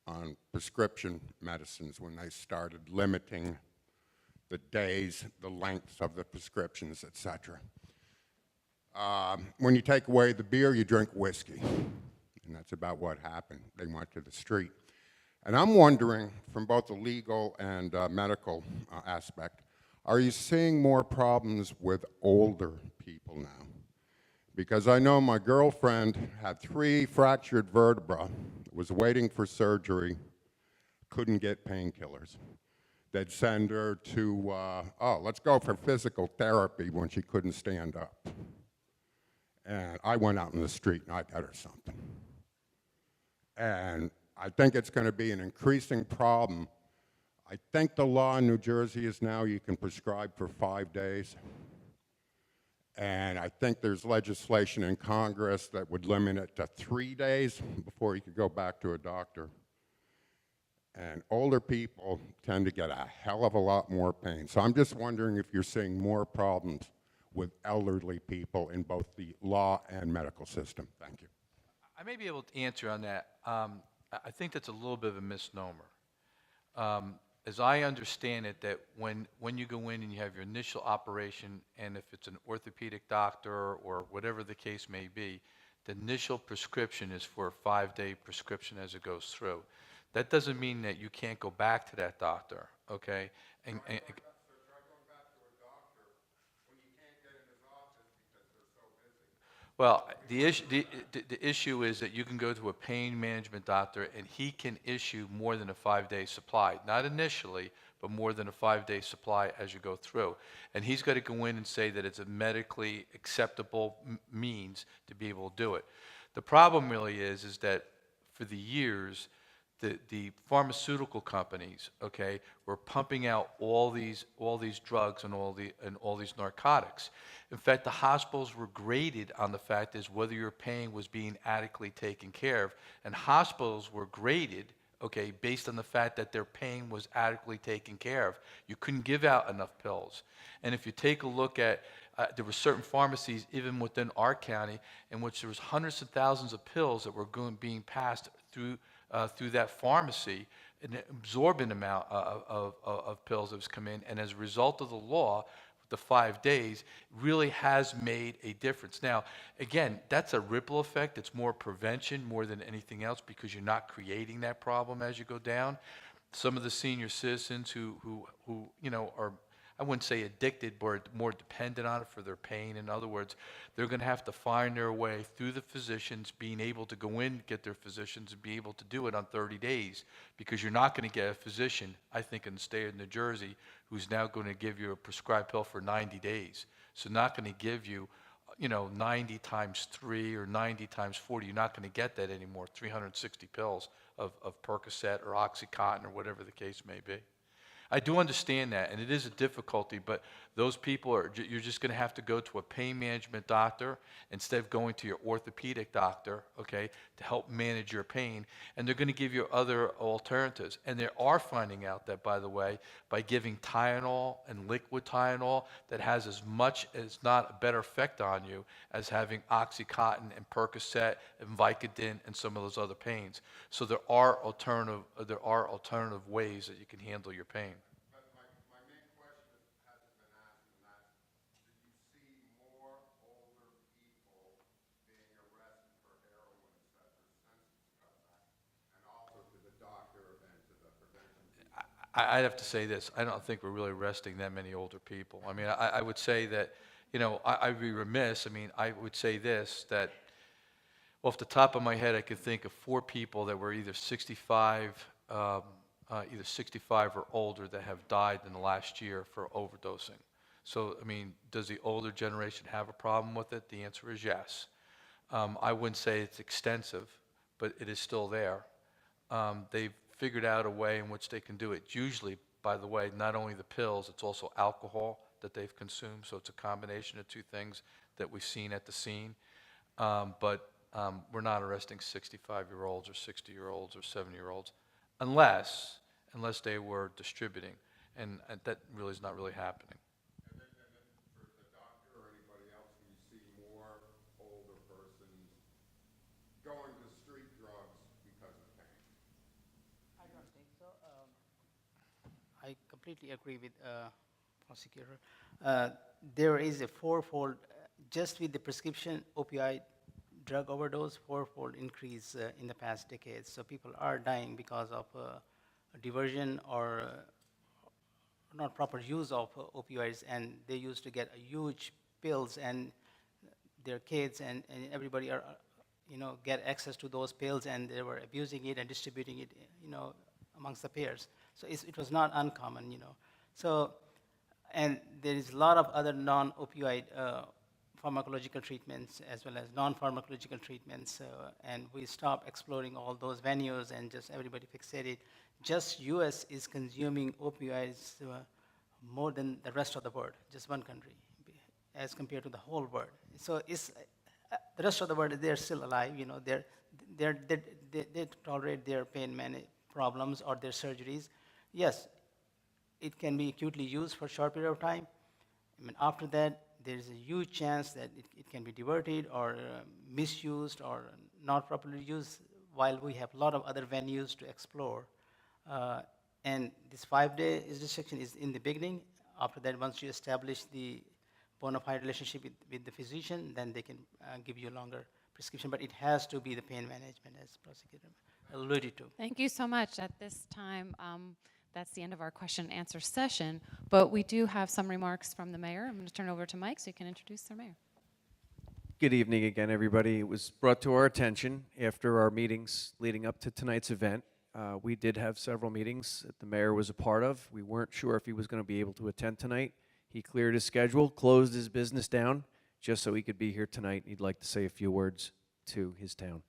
on prescription medicines, when they started limiting the days, the lengths of the prescriptions, et cetera. When you take away the beer, you drink whiskey. And that's about what happened. They went to the street. And I'm wondering, from both the legal and medical aspect, are you seeing more problems with older people now? Because I know my girlfriend had 3 fractured vertebrae, was waiting for surgery, couldn't get painkillers. They'd send her to, let's go for physical therapy when she couldn't stand up. And I went out in the street and I got her something. And I think it's going to be an increasing problem. I think the law in New Jersey is now you can prescribe for 5 days. And I think there's legislation in Congress that would limit it to 3 days before you could go back to a doctor. And older people tend to get a hell of a lot more pain. So I'm just wondering if you're seeing more problems with elderly people in both the law and medical system. Thank you. I may be able to answer on that. I think that's a little bit of a misnomer. as I understand it, that when you go in and you have your initial operation, and if it's an orthopedic doctor or whatever the case may be, the initial prescription is for a 5-day prescription as it goes through. That doesn't mean that you can't go back to that doctor, okay? And well, the issue is that you can go to a pain management doctor and he can issue more than a 5-day supply. Not initially, but more than a 5-day supply as you go through. And he's got to go in and say that it's a medically acceptable means to be able to do it. The problem really is that for the years, the pharmaceutical companies, okay, were pumping out all these drugs and all these narcotics. In fact, the hospitals were graded on the fact is whether your pain was being adequately taken care of, and hospitals were graded, okay, based on the fact that their pain was adequately taken care of. You couldn't give out enough pills. And if you take a look at, there were certain pharmacies, even within our county, in which there was hundreds of thousands of pills that were being passed through that pharmacy, an absorbent amount of pills that was come in. And as a result of the law, the 5 days really has made a difference. Now, again, that's a ripple effect. It's more prevention more than anything else because you're not creating that problem as you go down. Some of the senior citizens who you know, are, I wouldn't say addicted, but more dependent on it for their pain. In other words, they're going to have to find their way through the physicians, being able to go in, get their physicians, and be able to do it on 30 days, because you're not going to get a physician, I think, in the state of New Jersey, who's now going to give you a prescribed pill for 90 days. So not going to give you, you know, 90 times 3 or 90 times 40. You're not going to get that anymore, 360 pills of Percocet or Oxycontin or whatever the case may be. I do understand that, and it is a difficulty, but those people are, you're just going to have to go to a pain management doctor instead of going to your orthopedic doctor, okay, to help manage your pain, and they're going to give you other alternatives. And they are finding out that, by the way, by giving Tylenol and liquid Tylenol, that has as much, as not a better effect on you as having Oxycontin and Percocet and Vicodin and some of those other pains. So there are alternative ways that you can handle your pain. I'd have to say this. I don't think we're really arresting that many older people. I mean, I would say that, you know, I'd be remiss. I mean, I would say this, that off the top of my head, I could think of 4 people that were either 65 or older that have died in the last year for overdosing. So, I mean, does the older generation have a problem with it? The answer is yes. I wouldn't say it's extensive, but it is still there. They've figured out a way in which they can do it. Usually, by the way, not only the pills, it's also alcohol that they've consumed. So it's a combination of 2 things that we've seen at the scene. But we're not arresting 65-year-olds or 60-year-olds or 70-year-olds unless they were distributing. And that really is not really happening. And then for the doctor or anybody else, do you see more older persons going to street drugs because of pain? I don't think so. I completely agree with prosecutor. There is a 4-fold, just with the prescription opioid drug overdose, 4-fold increase in the past decades. So people are dying because of diversion or not proper use of opioids, and they used to get a huge pills, and their kids and everybody are, you know, get access to those pills, and they were abusing it and distributing it, you know, amongst the peers. So it was not uncommon, you know. So, and there is a lot of other non-opioid pharmacological treatments as well as non-pharmacological treatments, and we stopped exploring all those venues and just everybody fixated. Just US is consuming opioids more than the rest of the world, just one country, as compared to the whole world. So it's, the rest of the world, they're still alive, you know, they tolerate their pain problems or their surgeries. Yes, it can be acutely used for a short period of time. I mean, after that, there's a huge chance that it can be diverted or misused or not properly used, while we have a lot of other venues to explore. And this 5-day restriction is in the beginning. After that, once you establish the bona fide relationship with the physician, then they can give you a longer prescription. But it has to be the pain management, as prosecutor alluded to. Thank you so much. At this time, that's the end of our question and answer session, but we do have some remarks from the mayor. I'm going to turn it over to Mike so you can introduce the mayor. Good evening again, everybody. It was brought to our attention after our meetings leading up to tonight's event. We did have several meetings that the mayor was a part of. We weren't sure if he was going to be able to attend tonight. He cleared his schedule, closed his business down, just so he could be here tonight. He'd like to say a few words to his town.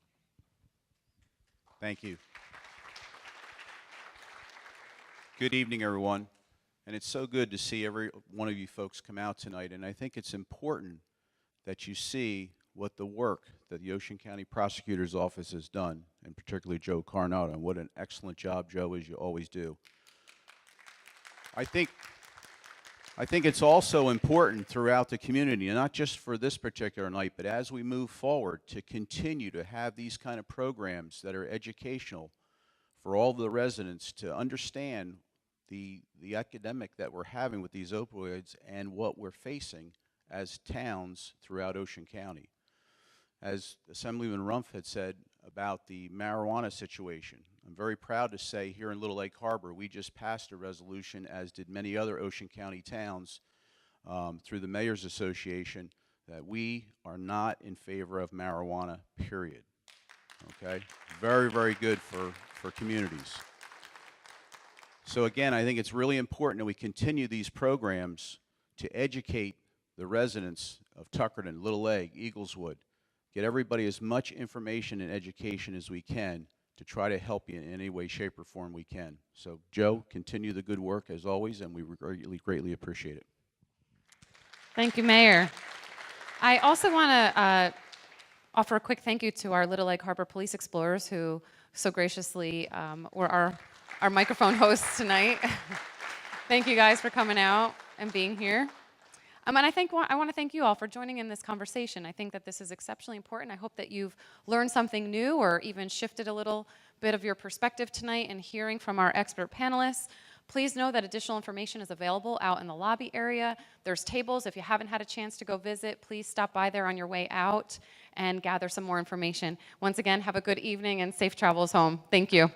Thank you. Good evening, everyone. And it's so good to see every one of you folks come out tonight. And I think it's important that you see what the work that the Ocean County Prosecutor's Office has done, and particularly Joe Coronado, and what an excellent job, Joe, as you always do. I think it's also important throughout the community, and not just for this particular night, but as we move forward, to continue to have these kind of programs that are educational for all the residents to understand the epidemic that we're having with these opioids and what we're facing as towns throughout Ocean County. As Assemblyman Rumpf had said about the marijuana situation, I'm very proud to say here in Little Lake Harbor, we just passed a resolution, as did many other Ocean County towns, through the Mayor's Association, that we are not in favor of marijuana, period. Okay? Very, very good for communities. So again, I think it's really important that we continue these programs to educate the residents of Tuckerton, Little Lake, Eagleswood, get everybody as much information and education as we can to try to help you in any way, shape, or form we can. So, Joe, continue the good work as always, and we greatly appreciate it. Thank you, Mayor. I also want to offer a quick thank you to our Little Lake Harbor Police Explorers who so graciously were our microphone hosts tonight. Thank you guys for coming out and being here. And I want to thank you all for joining in this conversation. I think that this is exceptionally important. I hope that you've learned something new or even shifted a little bit of your perspective tonight in hearing from our expert panelists. Please know that additional information is available out in the lobby area. There's tables. If you haven't had a chance to go visit, please stop by there on your way out and gather some more information. Once again, have a good evening and safe travels home. Thank you.